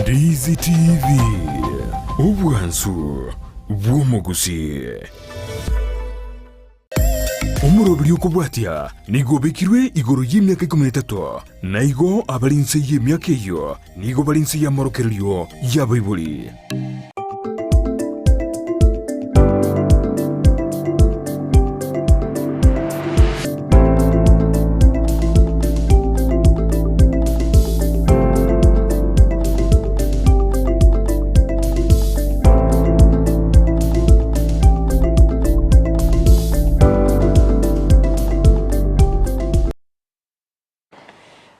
Ndizi TV obwansu bw'omugusi omurobiri okubwatya nigobekirwe igoro y'emyaka 13 naigo abalinse y'emyaka eyo nigo balinse y'amorokereryo y'abaibuli.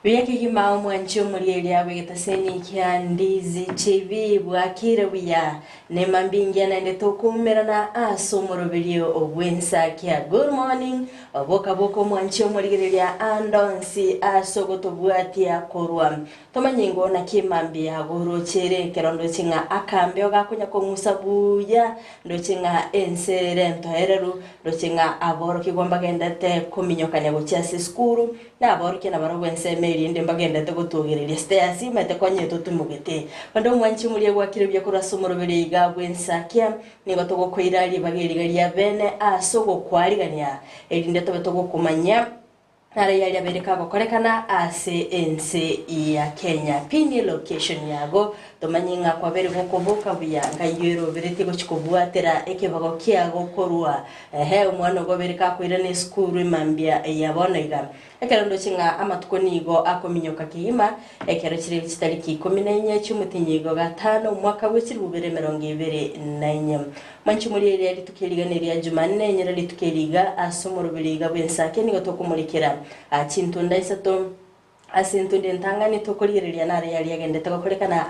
Biyakigima omwancho muri ya begetaseni kya Ndizi TV bwakire buya nemambingi anaende tokumerana aso murobelio obwensa kya good morning oboka boko mwancho muri ya andonsi aso gotobwatia korwa tomanyingo na kimambi agoro chere kerondo chinga akambe ogakunya ko musabuya ndo chinga enserento hereru ndo chinga aboro kigomba gendate kominyokanya gochase skuru na aboro kina barobwense inde mbagenda tegotogereria stairs mate kwanye totumugete bando mwanchi muri gwakire bya kurasomorobere igabwensa kya nigo togokoirali bagerigaria bene asogo kwarigania erinde tobe kumanya nare yali Amerika gokorekana ACNC ya Kenya pini location yago tomanyinga kwa bere gokoboka buyanga yero berete gochikobwatera ekebago kiago korwa umwana go bereka kwirane skuru mambia yabonega ekerondo chinga amatukonigo akominyoka kihima ekero kire kitariki 14 cy'umutinyigo gatano umwaka w'ekiri 2024 manchi muri yari tukiriganira Jumanne nyira litukiriga asomorobiriga bwensake nigo tokumurikira achintunda isato asentunde ntangani tokoliriria nare yali yagende tokorekana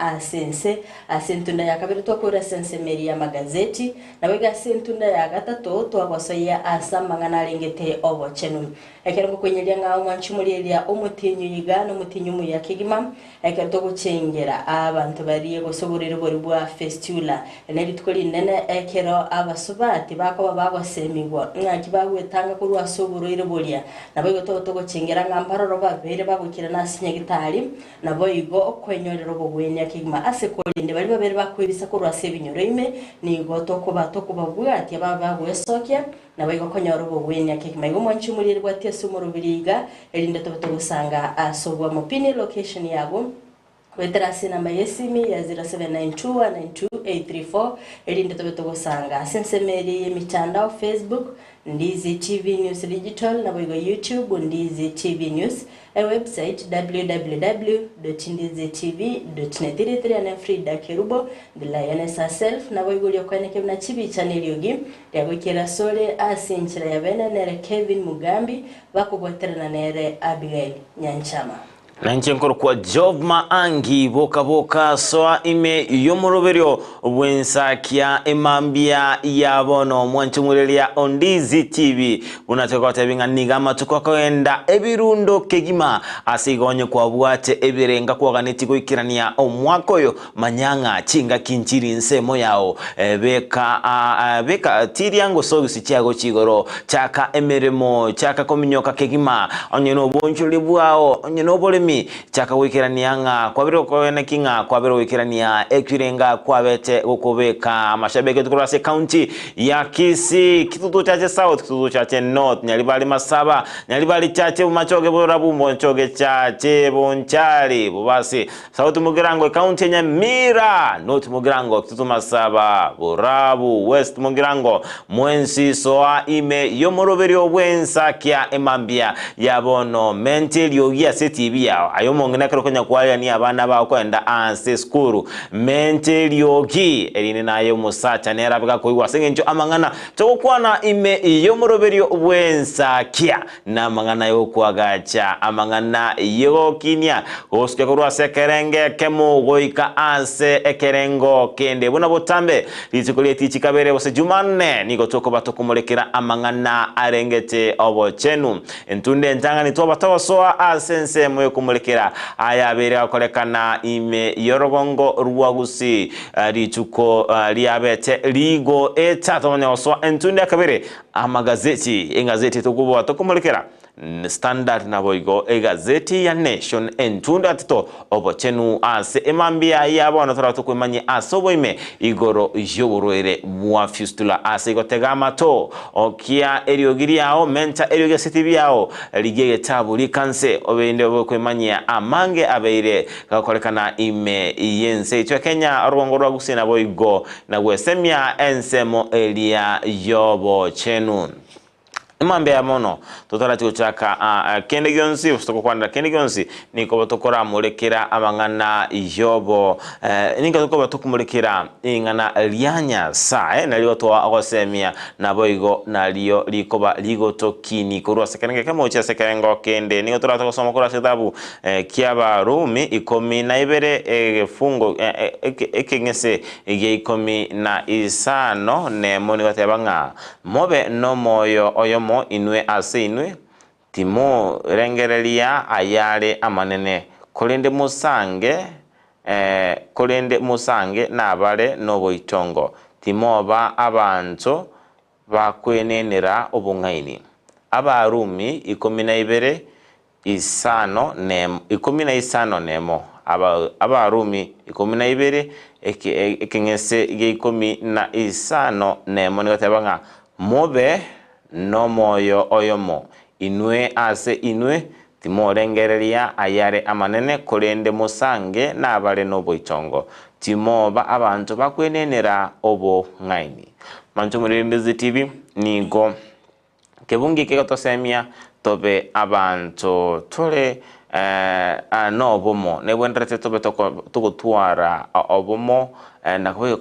asentunda ya kabiri tokora sensemeri ya magazeti na wega sentunda ya gatatu twagwasoya asamangana lengete obo chenu ekero kwenyelia nga mwanchi muri elia omutinyu yigano mutinyu mu yakigima ekero tokuchengera abantu bariye gosoborero bori bwa festula neli tukoli nene ekero abasubati bako bagwasemigwa ngaki bagwetanga kurwa soborero boria na wega tokuchengera nga mbaroro babere bagukira nasinya gitari na boyigo okwenyorero bogwenya kigima asekolinde bari babere bakwibisa kurwa sebinyoro ime nigo tokubabwati abagwesokya na boyigo konyoro bogwenya kigima igo mwanchi muri rwate sumurubiriga erinde tobutogusanga asobwa mupini location yago weterasi namba yesimi ya 0792192834 erinde tobutogusanga sensemeri yemitandao Facebook Ndizi TV News Digital na boyigo YouTube Ndizi TV News website www.ndizitv.net na Frida Kerubo the lioness herself na boyigo lyokwaneke na chibi channel yogi yagokera sole asinchira ya bene nere Kevin Mugambi bakubwaterana nere Abigail Nyanchama Nanchenkoro kwa Job Maangi boka soa ime yomoroberio bwensa kia emambia yabono mwanchumulelia Ndizi TV unatoka tabinga nigama tukokoenda ebirundo kegima asigonye kwa bwate ebirenga kwa ganetiko ikirania omwakoyo manyanga chinga kinchiri nsemo yao beka tiriango sogisi chiago chigoro chaka emeremo chaka kominyoka kegima onyeno bonchuli bwao onyeno bole chaka wikiranianga kwa biro kwene kinga kwa biro wikirania ekirenga kwa bete gukobeka mashabeke tukurase county ya Kisii kitutu chache south kitutu chache north nyalibali masaba nyalibali chache machoge borabu monchoge chache bonchari bubasi south mugirango county nya Mira north mugirango kitutu masaba borabu west mugirango mwensi soa ime yomoroberio bwensa kia emambia yabono mental yogia setibia ayo mongena kero konya kwaya ni abana ba kwenda anse skuru mental yogi erine nayo musacha nera bika koiwa sengencho amangana tokwana ime yomoroberio bwensa kia na mangana yo kwagacha amangana yo kinya oske korwa sekerenge kemo goika anse ekerengo kende bona botambe litikolie tichikabere bose Jumanne niko toko batokumulekera amangana arengete obo chenu entunde ntangani to batawasoa asense moyo kumulekera ayabere akolekana ime yorogongo ruwagusi rituko liabete ligo etato nyoso entunde akabere amagazeti engazeti tukubo tokumulekera Standard na boigo egazeti ya Nation entunda tito obochenu ase emambia yabona tora tukwemanye asobo ime igoro yoburwere bwa fistula ase gotegama to okia eriogiri yao menta erioge setibi yao ligege tabu likanse obende bokwemanya amange abeire gakolekana ime yense itwa Kenya orwongo rwa gusina boigo na gwesemia ensemo elia yobo chenu imambe ya mono tutara tuchaka kende gyonsi usitoko kwanda kende gyonsi niko batokora mulekera abangana yobo ninka tuko batokumulekera ingana lyanya sa naliyo to agosemia na boigo naliyo likoba ligotokini kurwa sekanenge kama ucha sekango kende ningo tura tukosoma kura sitabu kiaba Rumi 12 fungo ekengese ige 15 ne moni batebanga mobe no moyo oyo inwe ase inwe timo rengerelia ayale amanene kolende musange nabale nobo itongo timoba abantu bakwenenera obungaini Abarumi 12 nemo Abarumi 12 ekengese ge 15 nemo nigatebanga mobe no moyo oyomo inwe ase inwe timorengereria ayare amanene kolende musange nabale nobo itongo timoba abantu bakwenenera obo ngaini mancho muri TV nigo kebungi kegotosemia tobe abantu tole nobomo nebwenderete tobe tugutwara obomo nakwe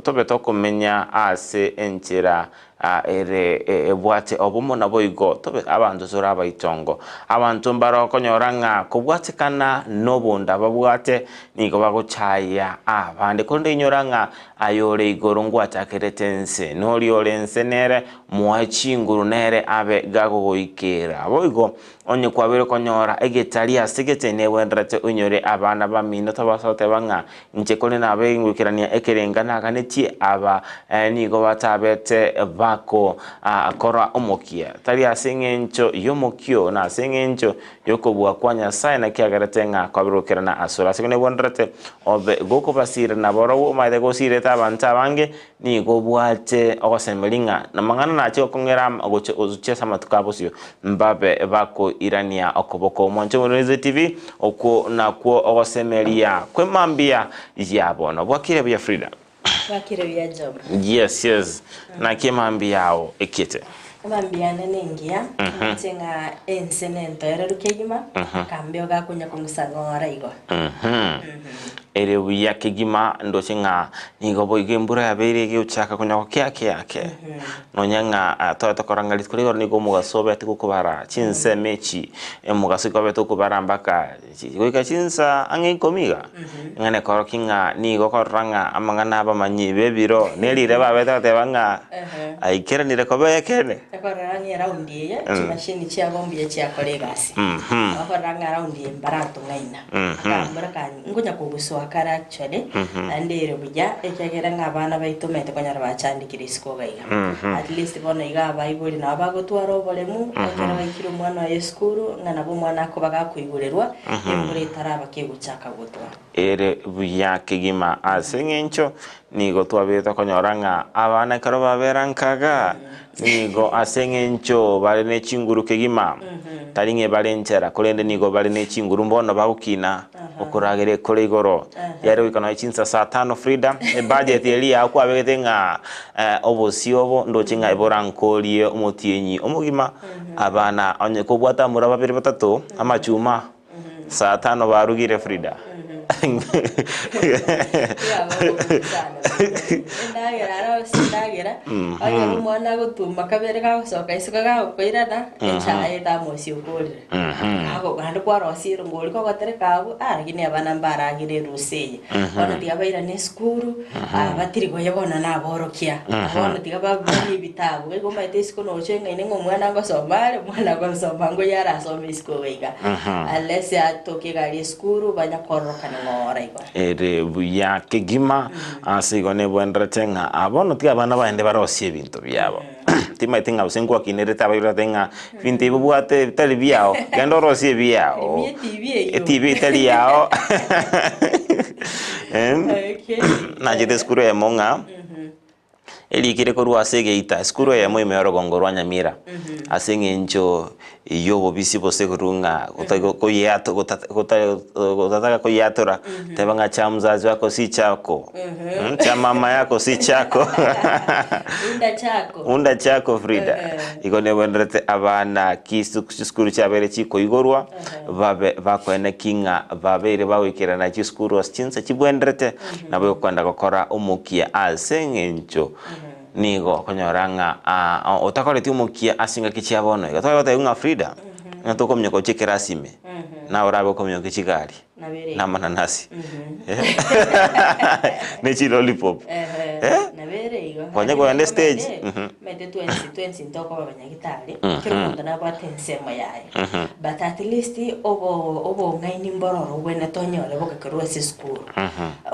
tobe tokumenya ase enchira ebwate obumo naboigo tobe abantu zoraba itongo abantu mbaro konyoranga kubwatikana nobunda babwate niko baguchaya abandi konde inyoranga ayore igorongwa takeretense noli olense nere muachinguru nere abe gagogoikera boigo onye kwabere konyora egetalia sigete newendrate unyore abana bamino tabasote banga nchekole nabe ngukirania ekerengana kanetie aba niko batabete bako akora omokia tali asengencho yomokio na asengencho yokobwa kwanya sai na kiagaretenga kwabirukirana asura sikone wendrate obe goko basire na boro maide gosire tabanta bange niko bwate ogosemelinga na mangana na chiko kongeram ogoche samatukabosio mbabe bako irania okoboko mwanche Murizi TV oko na kwo ogosemelia kwemambia yabona bwakire bya Frida wakire bya job yes na kemambia yao ekite mambia nenengia ntenga ensenento era rukegima kambio gakunya kumusangora igo ere wiya kegima ndochinga nigo boige mbura yabere ge uchaka kunya kyake no nyanga to korangalit kuri nigo mugasobe tikukubara chinse mechi mugasiko beto kubara mbaka goika chinsa ange komiga ngane korokinga nigo koranga amangana abamanyi bebiro nelire babeta tebanga aikera ni rekobe kene koranga raundi ye machine chia bombi chia kolegasi koranga raundi mbarato ngaina kambara kan ngunya kubuso akara actually andero bija ekagera ngabana baitumete kwanyara bachandikira isiko gaiga at least bona iga bayibuli na bagotwara obolemu akara baikira mwana wa eskuru ngana bo mwana ko bagakuigurerwa embure taraba keguchaka gotwa ere buya kigima asengencho nigo twabeta konyoranga abana karo baberankaga nigo asengencho bale ne chinguru kigima taringe balenchera kolende nigo bale ne chinguru mbono bagukina okuragere kole igoro yare wikana chinsa saa 5 Frida budget elia akwa begetenga obosiobo ndochinga eborankolie omotienyi omugima abana onye kobwata muraba 3 amachuma saa 5 barugire Frida ndagera ayo mwana gutuma kabere ka soka isuka ga koirana echaye tamosi ukorire ago gando kwa rosiro ngoli ko gatere kabu aragine abana mbaragire ruseye ono tiga baira ne skuru batiri go yabona na borokia ono tiga babiri bitabu ego maite siko no chenga ine ngo mwana ngo somale mwana ngo sombango yara some siko wega alesi atoke gali skuru banya koroka na ngora iko ere buya kegima asigo ne bwenrete nga abono tiga bana baende barosie bintu byabo tima itinga usengo akinereta bayura tenga bintu bubwate tali byao gendo rosie byao TV tali yao na jide skuru ya monga eli kire ko ruasege ita skuru ya moyo meoro gongorwa Nyamira asenge ncho yobo bisi bose kurunga ko yato kutaka ko yatora tebanga cha mzazi wako si chako cha mama yako si chako unda chako Frida igone bwenrete abana kiskuru chabere chiko igorwa babe bakwene kinga babere bawikira na kiskuru asinza chibwenrete nabo kwanda gukora umukia asenge ncho nigo konyoranga otakoreti umukia asinga kichiabono gatwa unga Frida natoko mnyoko chekera sime na orabo komyo kichigari na mananasi nechi lollipop na bere igo kwanya kwa ende stage mete 2020 ndoko babanyagitari kero muntu nabatensemo yaye but at least obo ngaini mbororo wena tonyole bokakerwa school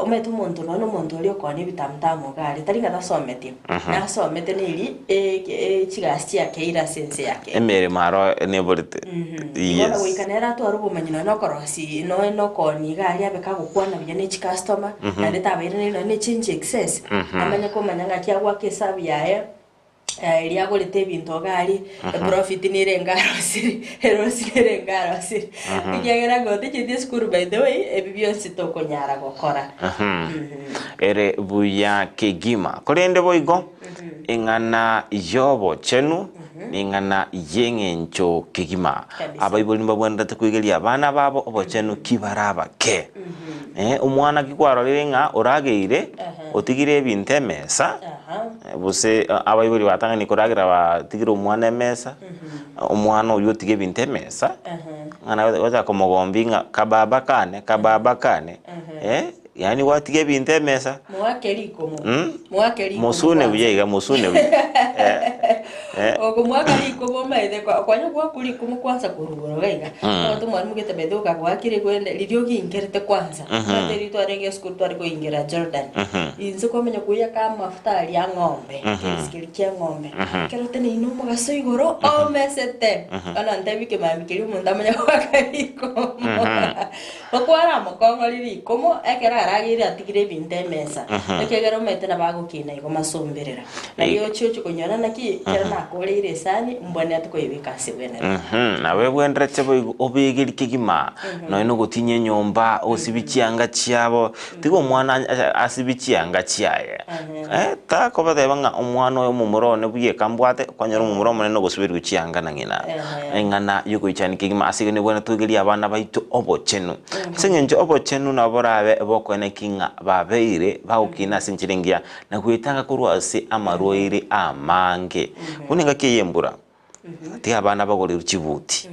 umete umuntu no muntu uri okone bitamtamo gari taringa dasomete nasomete nili chigasi yake ira sense yake emere maro neborite yes wikanera to arubumanyina no korosi no koni gari abeka gukwana byane chi customer na leta bayire ne change excess amanya ko manyanga kyagwa kesabu yaye iliago lete bintu gari profit ni rengarosiri erosiri rengarosiri ikigera gote chiti skuru by the way ebibyo sitoko nyara gokora ere buya kegima korende boigo ingana yobo chenu ningana yengencho kegima abaiboli mbabwenda tekwigelia abana babo obochenu kibaraba ke umwana kikwaro lirenga orageire otigire binte mesa bose abaiboli batanga nikoragira batigire umwana emesa umwana uyo tige binte mesa ngana waza komogombinga kababa kane yani watige binte mesa mwakeli musune buyega ogo mwakaliko bomaide kwanya kwa kuliko mukwanza kurugoro gaiga ndo mwarimu getabeduka kwakire kwende lidio gingerete kwanza materi to arenge school to ariko ingira Jordan inzo komenya kuya ka mafuta ali ng'ombe kisikirikia ng'ombe kero tene ino mugaso igoro o mesete ana ndabike mamikiri umuntu amenya kwakaliko okwara mukongo liliko mo ekera aragire atigire binte mesa ekegero metena bagukina igo masomberera na yo chocho kunyana naki kera nakorire sani mbone atukoyibika sibwena nawe bwenretse obigiri kigima no ino gutinye nyomba osibikianga cyabo tigo mwana asibikianga cyaye ta ko badebanga umwana yo mumurone buye kambwate kwanyara mumuro mune no gusubirwa cyanga na ngina engana yuko cyane kigima asigene bwana tugiri abana baitu obochenu sengenje obochenu naborabe bokwene kinga babeire baukina sinchiringia na kuitanga kurwase amaroire amange kuninga kiyembura ati abana bagore rukibuti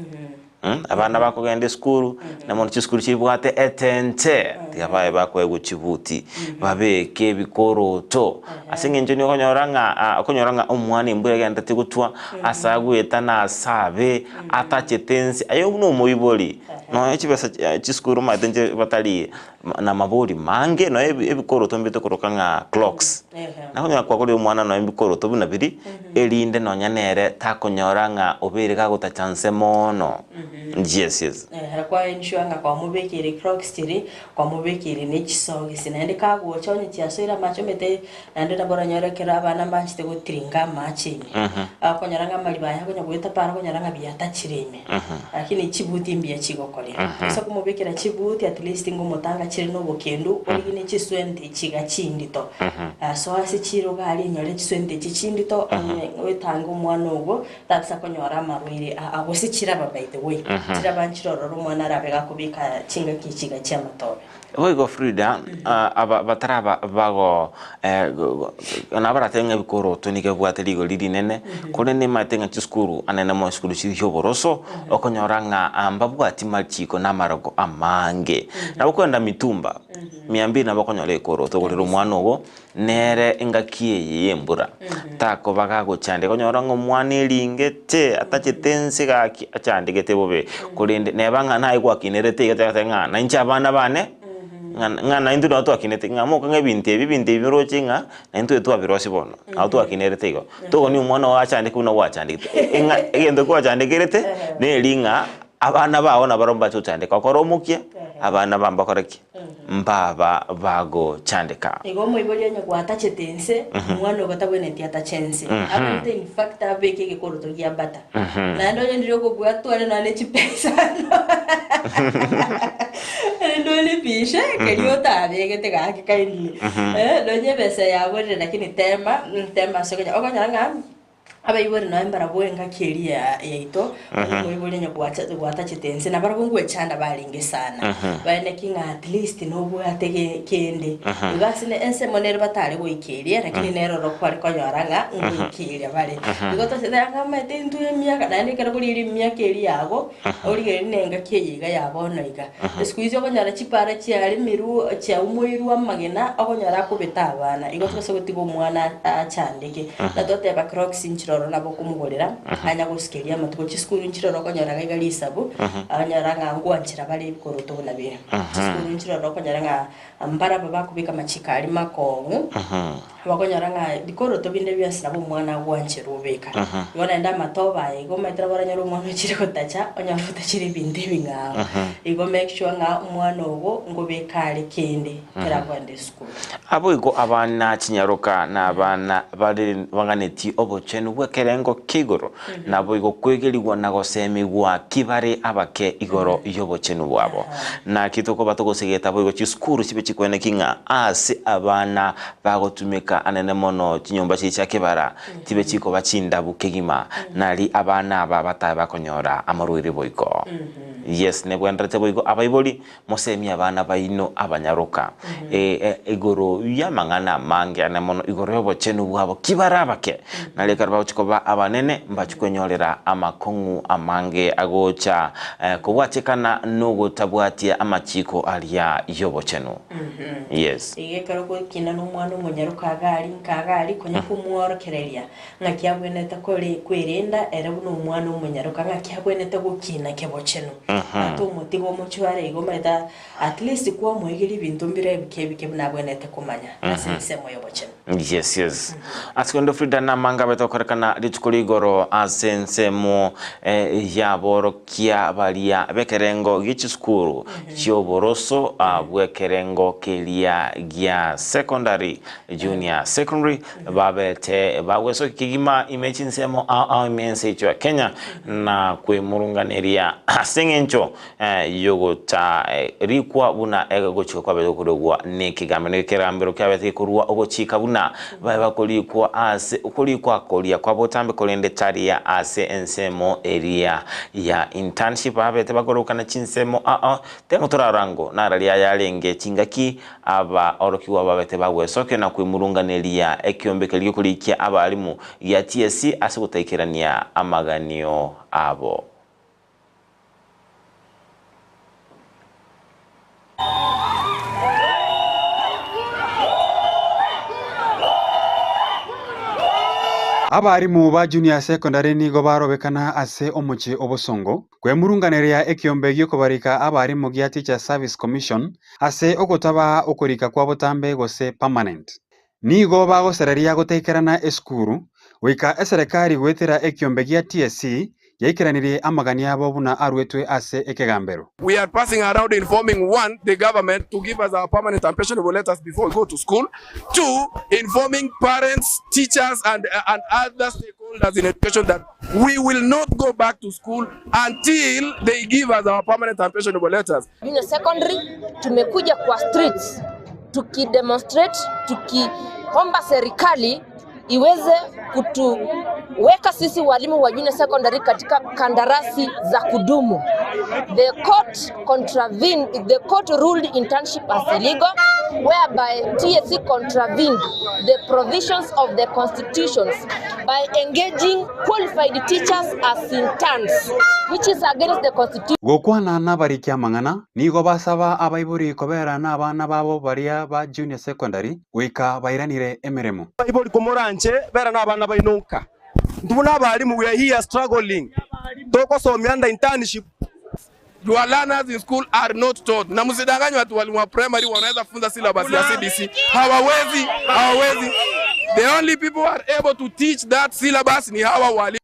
abana bakogende skuru na muntu skuru kibwate etente tiabaye bakwe gukibuti babeke bikoroto asengenje ni konyoranga umwana imbure genda tigutwa asagweta na asabe atachetensi ayo no muyiboli no ekibesa kiskuru matenje batali na mabori mange no ebikoroto mbito korokanga clocks na konya kwa kuli umwana no ebikoroto binabiri elinde no nyanere takonyoranga obere kaguta chance mono yes kwa inshwanga kwa mubekire clocks tiri kwa mubekire nechisogi sinende kago chonye chiasira macho mete nande nabora nyorekera abana machite gutiringa machini akonyaranga malibaya konya gweta para konyaranga biyata chireme lakini chibuti mbia chigokole so kumubekira chibuti at least ngomotanga chiri no bokendo origine chiswente chiga chindito so asi chiro gali nyore chiswente chichindito wetanga umwana ugo tatsa konyora marwire agosi chiraba by the way chiraba nchiroro mwana rabega kubika chinga kichiga chamatobe Oigo Frida abataraba bago nabara tenga bikoroto nike bwateligo lidi nene konene matenga chiskuru anene mo skuru chiryo boroso okonyoranga ambabwati malchiko namarago amange nabukwenda mitumba miambi nabakonyole koroto gorero mwana ogo nere engakie yembura tako bagago chande konyoranga omwana elingete atachetense gaki achandegete bobe kurinde nebanga nayi kwakinerete igatenga na incha abana bane ngana intu no twakinete ngamo kanga binte biroche nga na intu etu abirosi bono au twakinerete igo to ni umwana wachande kuna wachandite egendo kwachandekerete ne linga abana bawo na baromba chuchandika koromukia abana bamba koreki mbaba bago chandika igo moiboria nya gwatachetense mwana ogatabwene tiatachense abante in fact abeke gekoroto gia bata na ndo ndio kobwatwale na lechi pesa ndo le pisha kelio tabe gete ga kaini ndo nyebesa yabore lakini tema sokonya okonyanga abayibore nawe mbarabwenga keria yaito moibole nya gwatachetense na barabungwe chanda balinge sana bane kinga at least no bwatege kende ugasine ense monere batale goikeria lakini nero rokwali konyoranga ngoikeria bale bigoto sedanga mate ntu emyaka nani kera kuri myaka eri yago origere nenga keyiga yabono iga eskuizo konyara chipara chiari miru cha umuiru amagena akonyara kubeta abana igoto sogotigo mwana achandike na dote ba crocs inchiro nabo kumugorera anya gusikeria amatuko chiskuru nchiro konyara gaigali isabu anyara ngangwanchira bali koroto na bire chiskuru nchiro konyara ambara baba kubika machikari makongu bakonyara dikoroto binde byose nabo mwana gwanchira ubeka yona nda matoba igo maitra baranyara umwana chiri kotacha onyara utachiri binde binga igo make sure nga umwana ogo ngobekale kende kera kwande school abo igo abana chinyaroka na abana bali banganeti obochenu bwekerengo kigoro nabo igo kwegerigwa na gosemigwa kibare abake igoro yobochenu bwabo na kitoko batogosegeta bo igo chiskuru chibe chikwene kinga ase abana bagotumika anene mono chinyomba chicha kibara tibe chiko bachinda bukegima nali abana aba batabakonyora amaruire boiko yes ne bwandrete boiko abaiboli mosemi abana baino abanyaruka igoro yamangana mange ane mono igoro yobochenu bwabo kibara abake nali karba chikoba abanene mbachikwenyorera amakongu amange agocha kubwatikana nugo tabwatia amachiko alia yobochenu yes ige karoko kina no mwana munyaruka kagari konya kumworokereria ngakiabweneta kore kwerenda era buno mwana munyaruka ngakiabweneta gukina kebochenu ato mutigo muchware igo meta at least kwa mwegiri bintu mbire bikebike nabweneta kumanya asense moyo bochenu yes asikondo Frida na manga betokorekana litukuli igoro asense mo yaboro kia balia bekerengo gichiskuru chioboroso bwekerengo kelia gia secondary junior secondary babete baweso kigima imechinsemo imense ichwa Kenya na kwemurunganeria asengencho yogota rikwa buna egochiko kwa bedokurugwa nekigamene kerambero kyabete kurwa ogochika buna baba kolikwa ase kolikwa kolia kwa botambe kolende taria ase ensemo area ya internship abete bakorukana chinsemo temo torarango naralia yalenge chingaki aba orokiwa babete bagwesoke na kwimurunganeria ekiombe liyo kulikia abalimu ya TSC ase gutaikirania amaganio abo abarimu ba junior secondary nigo barobekana ase omoche obosongo kwemurunganeria ekiombe gyokobarika abarimu gia Teacher Service Commission ase ogotaba okorika kwa botambe gose permanent nigo bagosereria goteikerana eskuru wika eserekari gwetera ekiombe gia TSC yaikeranirie amagania abo buna arwetwe ase ekegambero. We are passing around informing one, the government to give us our permanent and pensionable letters before we go to school. Two, informing parents, teachers and other stakeholders in education that we will not go back to school until they give us our permanent and pensionable letters. Junior secondary tumekuja kwa streets tukidemonstrate, tukiomba serikali iweze kutuweka sisi walimu wa junior secondary katika kandarasi za kudumu. The court ruled internship as illegal, whereby TSC contravened the provisions of the constitutions by engaging qualified teachers as interns, which is against the constitution. Gokwana na barikia mangana nigo basaba abaiburi kobera na abana babo baria ba junior secondary wika bairanire emeremo. Abaiburi komoranche bera na abana bainunka. Ndubuna abalimu we are here struggling. Toko somyanda internship. your learners in school are not taught. Na msidanganywe watu walimu wa primary wanaweza funza syllabus ya CBC. Hawawezi. The only people who are able to teach that syllabus ni hawa walimu.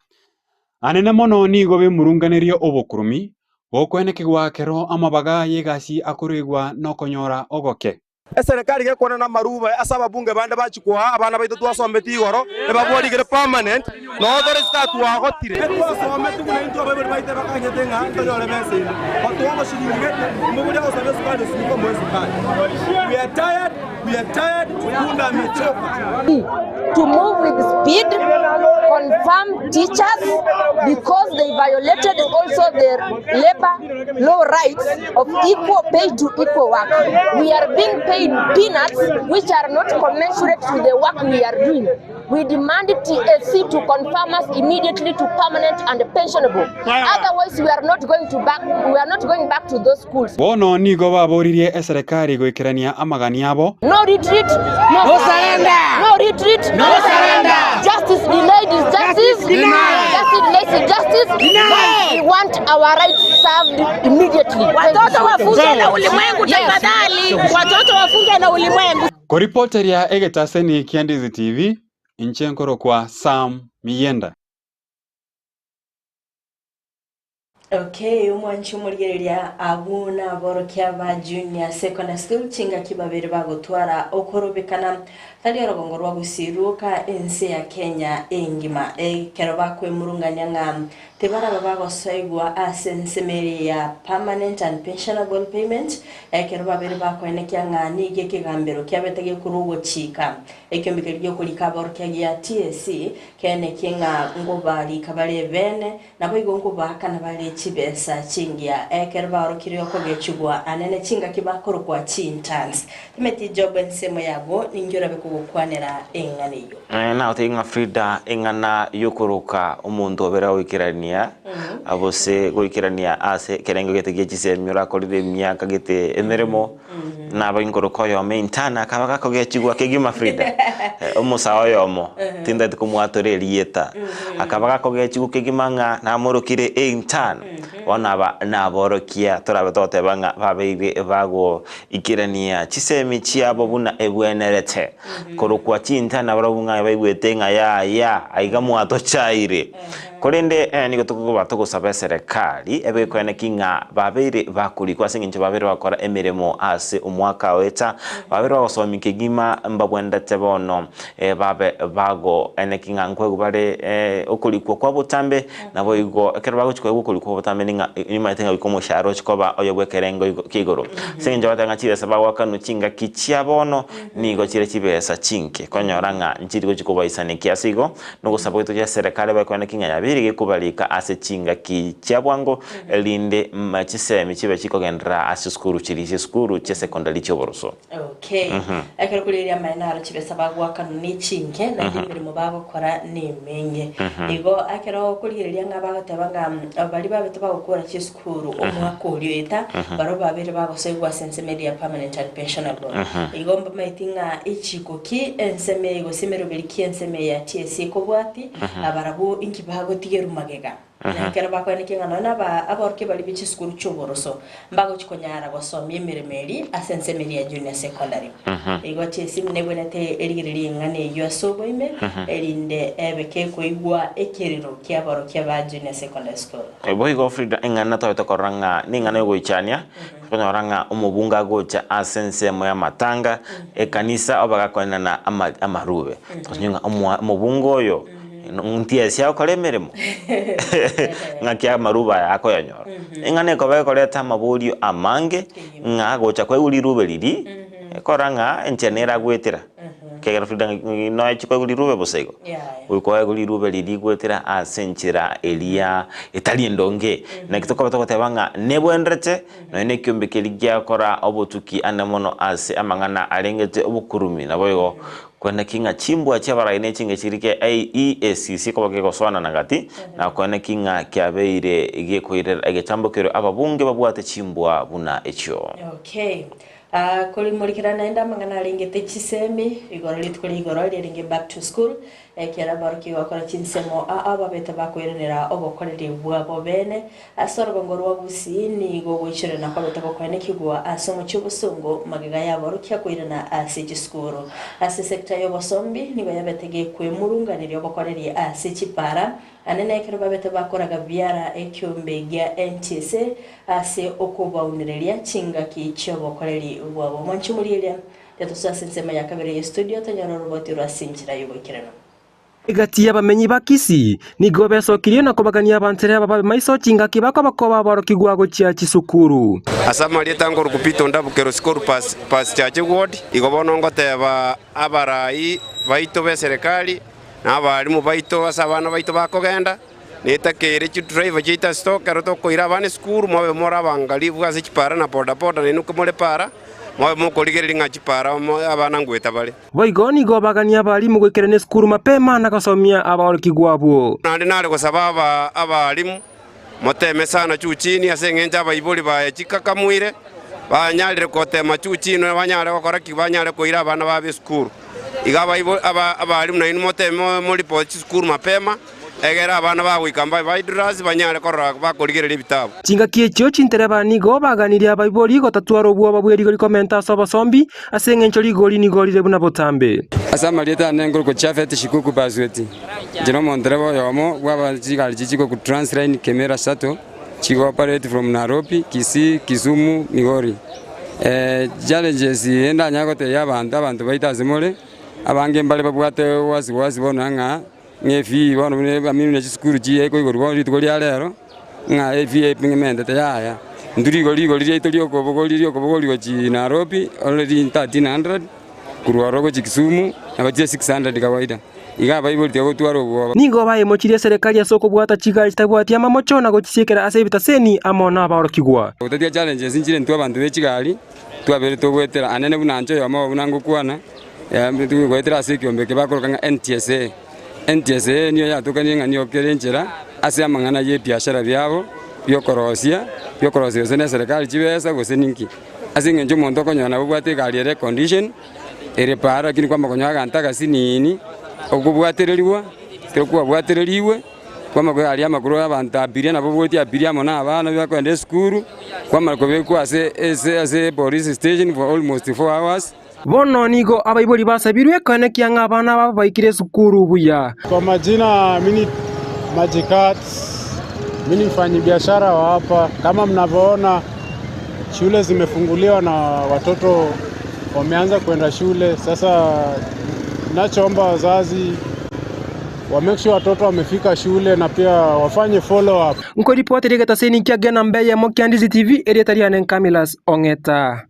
Anene mono ni gobe murunganirio obokurumi bokweneke gwakero amabaga yegasi akurigwa no konyora ogoke. Serikali ke kona na maruba asaba bunge bande bachikwa abana baitu twasometi igoro ebabwarigire permanent no other start wagotire twasometi kuna into abebe baite bakanyete nga ntonyore message batwongo shilingi mbuja osabye sukali siko mwezi kali. We are tired kunda mechoka to move with speed, confirm teachers because they violated also their labor law rights of equal pay to equal work. We are being paid peanuts which are not commensurate to the work we are doing. We demand TSC to confirm us immediately to permanent and pensionable. Otherwise, we are not going back to those schools. Bono ni go baboririe serikali gwikirania amagani abo. No retreat, no surrender. No retreat, no surrender. Justice delayed is justice denied. Justice delayed is justice denied. We want our rights served immediately. Watoto wafunge na ulimwengu tafadhali. Watoto wafunge na ulimwengu. Kwa reporter ya Egetaseni Kiandizi TV, Inchenkoro kwa Sam Miyenda. Okay, umwanchi umurigereria abuna borokia ba junior secondary school chinga kibabere bagotwara okorobekana tali rogongo rwa gusiruka ense ya Kenya engima kero bakwe murunganya ngam tebara bagosaigwa asensemeri ya permanent and pensionable payment kero babere bakwenekya ngani gekigambero kyabetege kurugo chika ekyombikerio kulika borokia ya TSC kene kinga ngobali kabale bene nabo igongo bakana bale chibesa chingia ekerba kirio kogechugwa anene chinga kibakoro kwa chintans timeti job ensemo yabo ninjora bekugukwanera enganiyo na utinga Frida engana yukuruka umuntu obera wikirania abose gwikirania ase kerengo getege chisemyura kolire myaka gete emeremo na baingoroko yo maintana kabaga kogechugwa kegima Frida umusawo yomo tinda tikumwatorerieta akabaga kogechugwa kegimanga na murukire intana onaba naborokia torabe tote banga babeire bago ikirania chisemi chiabo buna ebwenerete korokwa chinta na barabunga baigwete nga ya aigamu atochaire korende niko tukuba tugusaba serikali ebekwene kinga babeire bakuri kwa singinje babeire bakora emiremo ase umwaka weta babeire bagosomike gima mbabwenda tebono babe bago enekinga nkwego bare okulikwa kwa butambe nabo igo ekero bagochikwa okulikwa butambe ninga imatenga bikomo sharo chikoba oyobwekerengo kigoro singinje batanga chibesa bagwakanu chinga kichiabono nigo chire chibesa chinke konyoranga nchirigo chikoba isane kiasigo nugo saboito ya serikali bakwene kinga ya birige kubalika ase chinga kichiabwango linde machisemi chibe chikogendra ase skuru chiri skuru che secondary choboroso. Okay. Akero kuliria mainaro chibesa bagwakanu ni chinke na imirimo bagokora ni menye igo akero kuliria ngabagatebanga bali babeto bagokora chi skuru omwaka ulieta baro babere bagosegwa sense media permanent and pensionable igo mbamaitinga ichikoki enseme igo semero beliki enseme ya TSC kobwati abarabu inki bagotigeru magega nakera bakwanike ngana ba aborke bali bichi skuru choboroso mbago chikonyara gosomye miremeri asense media junior secondary igo TSC mnebonete erigiriri ngane yo soboime erinde ebeke koigwa ekerero kyabaro kyaba junior secondary school boy go Frida engana to koranga ningana yo goichania konyoranga umubunga gocha asense moya matanga ekanisa obagakona na amarube tonyunga umubungo yo ntia sia kolemeremo ngakia maruba yako yanyora engane ko bakoleta maburio amange ngagocha kwa ulirube liri koranga enchenera gwetera kegera Frida no chiko ulirube bosego uko ulirube liri gwetera asenchira elia etali ndonge na kitoko batokotebanga nebwenrete no ne kyombekeli gyakora obotuki anemono ase amangana alengete obukurumi naboyo kwenda kinga chimbwa chabara ine chinge chirike EACC ko bagego swana nagati na kwenda kinga kyabeire ige koirera ige chambokero ababunge babwate chimbwa buna echo. Okay. Kuli mulikira naenda mangana ringe techisemi igoro litukuri igoro ringe back to school kera baruki wakora chinsemo aba beta bakwerenera obokoreri bwabo bene asoro bongorwa gusini go gwichere na kwa beta bakwene kigwa asomo cy'ubusungu magiga yabo rukia kwirana asiji school ase sector y'obosombi nigo yabetege kwemurunganira obokoreri asiji para anene kero babeta bakoraga byara ekyombe gya NTSA ase okubaunirelia chinga kicho bokoreri bwabo mwanchumulilia yatusa nsema ya kabere ya studio tanyaro roboti rwasinjira yubokirano igati y'abamenyi bakisi nigo besokirie na kubagania abantere aba maiso chinga kibako bakoba barokigwa gochia chisukuru asama lietango rukupito ndabukero school pass chache ward igobono ngoteba abarai baito be serikali na abarimu baito asabana baito bakogenda netakere chi driver chita stock aroto koira bane school mobe mora bangali bwase chipara na boda boda nenuko mole para mwa mukorigeri ngachi para abana ngweta bale boigoni go bagania abarimu gwikerene school mapema na gasomia abarokigwabo nandi nare gusaba abarimu moteme sana chuchini asengenja abaibuli ba chikakamwire banyalire kotema chuchini banyale gukora kibanyale koira abana babe school igaba abarimu na inu moteme muri po school mapema egera abana bagwikamba baidras banyale korora bakorigerera ibitabo chinga kiecho chintereba nigo baganiria baiboli gotatwaro bwo babweri gori komenta sobo sombi asengencho ligoli nigolire buna botambe asama lieta nengo ko chafete shikuku bazweti jino montrebo yomo bwa chigali chichiko ku transline camera sato chigo operate from Nairobi Kisii Kisumu Migori challenges enda nyagote abantu baita zimole abange mbale babwate wazi bonanga ngefi bano baminu na school ji eko igorwa ritugori alero nga efi pingmente tayaya nduri goli itolio ko ji Nairobi already 1300 kurwaro ko Kisumu na baje 600 kawaida iga bible tiago twaro bwo nigo baye mochirie serikali ya soko bwata chigali tabwati amamocho na gochisekera ase bitaseni amona barokigwa utatia challenges injire ntwa bantu be chigali twabere togwetera anene bunanjo yama bunango kwana ya mbitu gwetera ase kiombe ke bakoroka NTSA niyo yatukanie ng'anio kerenjera ase amang'ana ye biashara byabo byokorosia sene serikali chibesa gose ninki ase ng'enjo monto konyona bwate gari condition ere para kini kwamba konyaga ntaka sinini okubwatereriwa tekuwa bwatereriwe kwamba ko ali amakuru y'abantu abiria nabo bwoti abiria mona abana bakwende skuru kwamba ko bekwa ase police station for almost 4 hours bono nigo abaiboli basabirwe kane kianga abana baba baikire sukuru buya kwa majina mini Magicat mini mfanyi biashara wa hapa kama mnavyoona shule zimefunguliwa na watoto wameanza kwenda shule sasa nachoomba wazazi wa make sure watoto wamefika shule na pia wafanye follow up nko ripoti rigata seni kiagena mbeye mo Kiandizi TV erietariane Kamilas Ongeta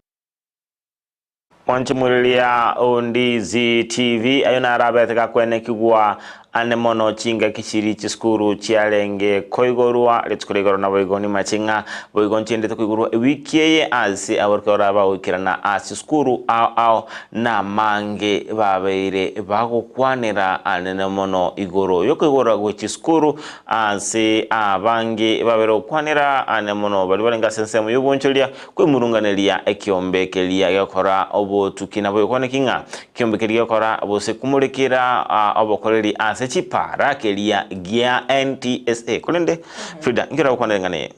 Wanchimulilia Ondizi TV ayona arabeteka kwene kigwa ane mono chinga kishiri chiskuru chialenge koigorua letsukuligoro na boigoni machinga boigon chinde to koigorua wikiye asi aworkora ba wikirana asi skuru ao na mange babeire bagukwanira ane mono igoro yokigora go chiskuru asi abange babero kwanira ane mono bali balenga sensemu yoboncholia kwemurunganelia ekiombekelia yakora obo tukina boyokone kinga kiombekelia yakora bose kumulikira obokoreri asi chipara kelia gia NTSA kulende Frida ngira ukwane ngane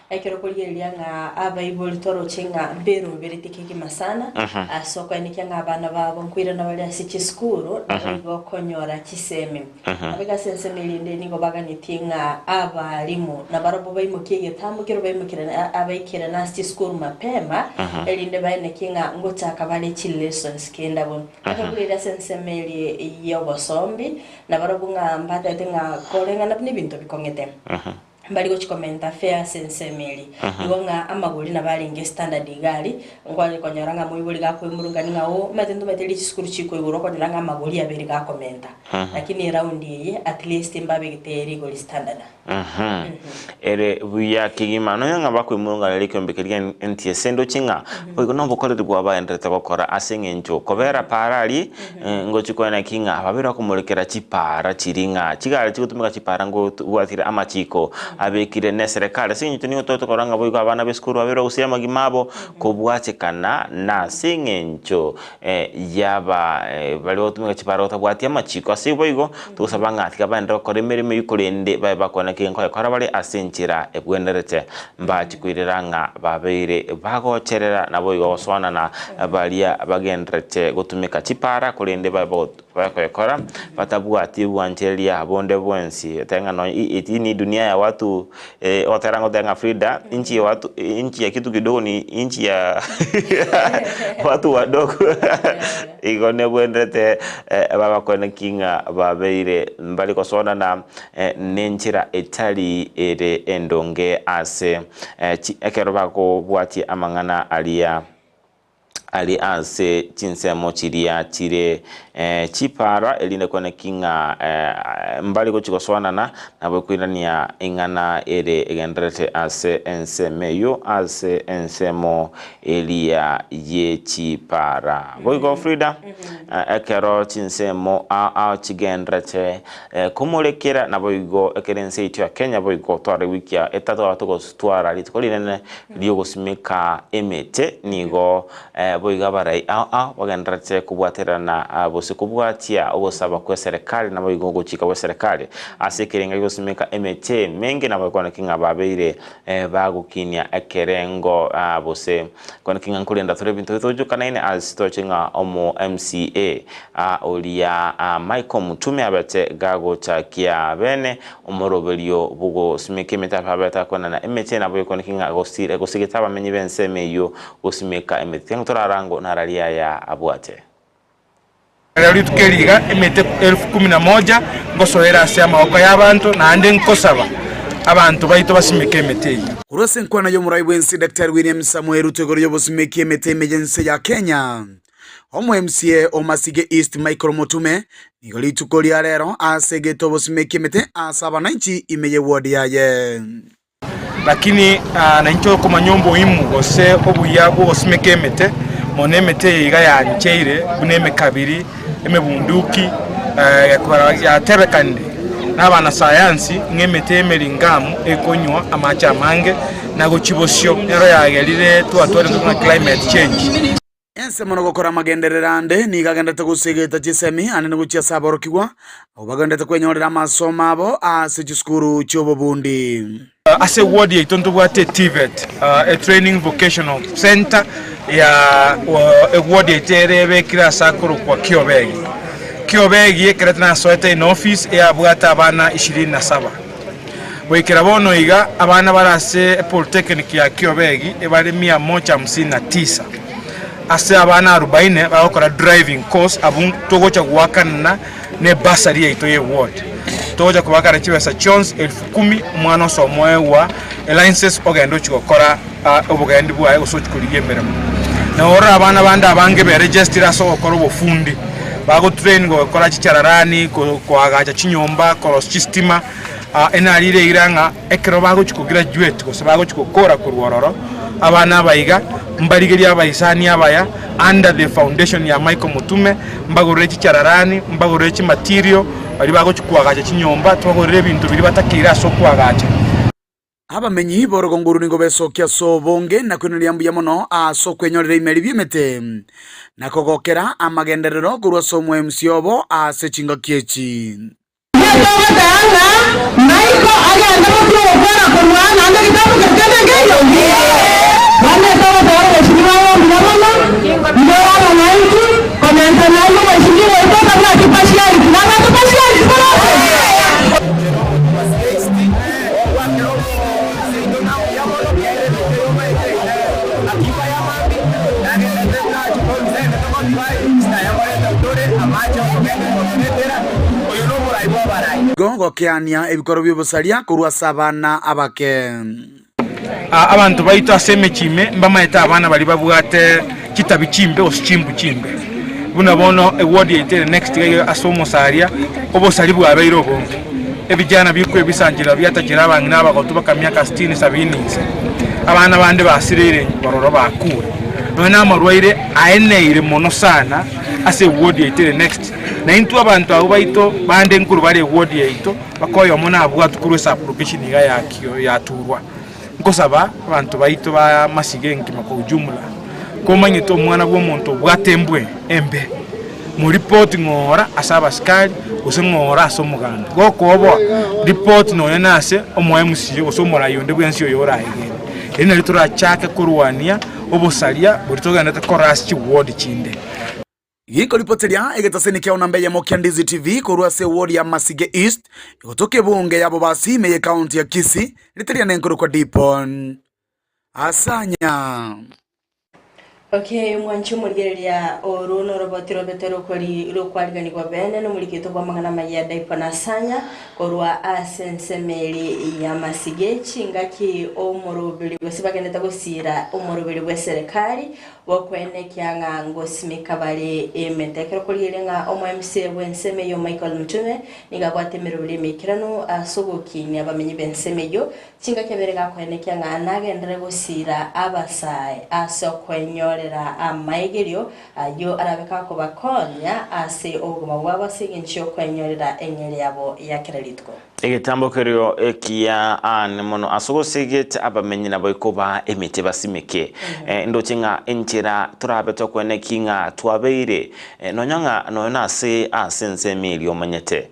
ekero kuligeria nga abaiboli toro chinga mbero beritike kimasana asoko enikyanga abana babo nkwira na bali asichi skuru ngo konyora kiseme abega sensemelinde nigo baganitinga abalimu na barabo bayimukiye tambukiro bayimukira abaikira na asichi skuru mapema elinde bayine kinga ngotaka bali chi lessons kenda bon akakulira sensemeli yobosombi na barabo ngamba tatenga kolenga na bintu bikongete mbali go chikomenta fair sensemeli ngonga amagoli na bali nge standard gali ngwali konyaranga muibuli gakwe murungani ngawo matendo mateli chiskuru chiko igoro konyaranga amagoli abiri ga komenta lakini round ye at least mbabe giteri goli standard ere buya kigima no yanga bakwe murungani lekyombekelia NTSA ndo chinga boigo nombo kole dibwa ba endrete bakora asengenjo kobera parali ngo chikona kinga ababira kumulikira chipara chiringa chigali chikutumika chipara ngo wathira amachiko abekire ne serikali sinyitu ni ototo koranga boigo abana beskuru abero usema gimabo kubwachekana na singencho yaba bali otumika chiparo tabwati amachiko asiboigo tusabanga atika banda kore mirimo yukurende bakona kenko yakora bali asenchira ebwenderete mbachi kwireranga babeire bagocherera naboigo oswana na balia bagendrete gutumika chipara kurende bakora batabwati bwanchelia bonde bwensi tenga no itini dunia ya watu oterango tenga Frida inchi ya watu inchi ya kitu kidogo ni inchi ya watu wadogo igone bwendete baba kone kinga babeire mbali kosona na nenchira etali ere endonge ase ekero bako bwati amangana ali ase chinsemo chiria chire chipara eline kone kinga mbali ko chikoswana na bokwirania ingana ere egendrete ase ensemeyo ase ensemo elia ye chipara boigo Frida ekero chinsemo a chigendrete kumulekera na boigo ekerense itwa Kenya boigo tware wikia etato atugo twara litkoline liyo gosimeka emete nigo boiga barai wagendrete kubwaterana bose kubwatia obosaba kwa serikali na boigo gochika wa serikali asekerenga gosimeka emete menge na bakona kinga babeire bagukinia ekerengo bose kona kinga nkulenda tore bintu tojo kana ine asitochinga omo MCA olia Michael Mutume abate gago chakia bene omorobelio bugo simeke meta babata kona na emete na boigo kinga gosire gosigitaba menyi benseme yo gosimeka emete ngotorarango naralia ya abwate Rali tukeliga emete 11,000 ngosoera asya maoko y'abantu nande nkosaba abantu baito basimike emete urose nkwana yo murayi bwensi Dr. William Samuel Rutegoro yo bosimike emete emergency ya Kenya omo MCA omasige East Michael Mutume nigoli tukolia rero asegeto bosimike emete asaba nanchi imeye ward yaye lakini na ncho ko manyombo imu ose obuyabo osimike emete monemete iga yancheire buneme kabiri emebunduki ya terekande n'abana science ngemete emelingamu ekonywa amacha mange nago chibosyo ero yagerire twatore na climate change ense mono gukora magendererande ni gagendete gusegeta chisemi anene guchya saborokigwa obagendete kwenyorera masoma abo ase chiskuru chobobundi ase ward yitonto bwate TVET a training vocational center ya ward iterebe kira sakuru kwa Kiobegi ekretana soete in office ya bwata abana 27 boikera bono iga abana barase polytechnic ya Kiobegi ebale 159 ase abana 40 bakora driving course abun togocha kuwakana ne basari yaito ye ward togocha kubakara chibesa chons 10,000 mwana somwe wa licenses ogendo chikokora obugendi bwa osochikuliye meremo na ora abana banda abange be register aso okora obufundi bago train go kora chichararani ko agacha chinyomba ko systema enalire iranga ekero bago chiko graduate ko sabago chiko kora kurwororo abana baiga mbarigeria abaisani abaya under the foundation ya Michael Mutume mbagore chichararani mbagore chi material bali bago chiko agacha chinyomba twagore bintu biri batakira so kwagacha abamenyi borogonguru ningo besokia sobonge na kwiniriambuya mono aso kwenyorera imeri byemete nakogokera amagenderero kurwa somwe MCObo ase chinga kiechi Maiko agenda mutyo okora kurwa nande kitabu ketende ngeyo bane sawa sawa weshimiwa mwana ndio wananchi komenta na hiyo weshimiwa itoka na kipashari tunanga kipashari Gongo kiania ebikoro byobusalia kurwa sabana abake abantu baito aseme chime mbamaeta abana bali babwate kitabi chimbe oschimbu chimbe buna bono eward yete next gayo asomo saria obosali bwabeiro bonke ebijana bikwe bisangira byatagira abangina abagotuba kamyaka 60 70 abana bande basirire baroro bakure nona amarwaire aeneire mono sana ase ward yete next na intu abantu abo baito bande nkuru bali ward yaito bakoyo mona abwa tukuru sa application iga yakio yaturwa nkosaba abantu baito ba masige nkima kwa ujumla komanye to mwana bwo muntu bwatembwe embe mu report ngora asaba skali usengora asomuganda gokobo report no yanase omwemsi osomora yonde bwensi yora igene ina litura chake kurwania obusalia buritogana ta korasi ward chinde Giko ripoteria egetaseni kia unambe ya Mokia Ndizi TV kurua se ward ya Masige East ikotoke bunge ya Bobasi meye county ya Kisii literia nenkuru kwa Dipon Asanya. Okay, mwanchu murigeria oruno robotiro betero kori lokwarigani kwa bene no murikito kwa mangana mayada ipanasanya korwa asensemeri ya Masige chingaki omorobiri gosibagenda gusira omorobiri we serikali wokwene kyanga ngosimika bali emetekero kurirenga omo MC wenseme yo Michael Mutume nigabwatemero bili mikirano asogokinya abamenyi benseme yo chingaki berega kwene kyanga anagendere gusira abasai asokwenyolera amaigerio yo arabeka ko bakonya ase oguma wabasige nchyo kwenyorera enyeri yabo ya kiralitko egitambo kerio ekia an mono asogosiget abamenyi nabo ikoba emite basimike ndochinga enchira turabe tokwene kinga twabeire nonyanga nona se asense milio manyete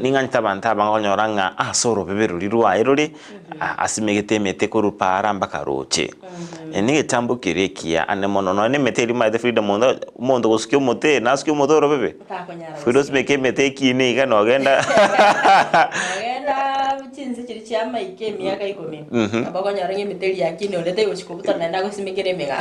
ninga ntabanta bangonyoranga asoro beberulirwa erori asimegete emete kurupara mbakaroche nigitambo kerekia ane mono no ne meteri ma the freedom mondo goskyo mote naskyo modoro bebe firos meke mete kine iga no genda chinzi chiri chama ike miaka 10 abagonyaranye meteri yakine olete yoshikubuta nanda gosimekere mega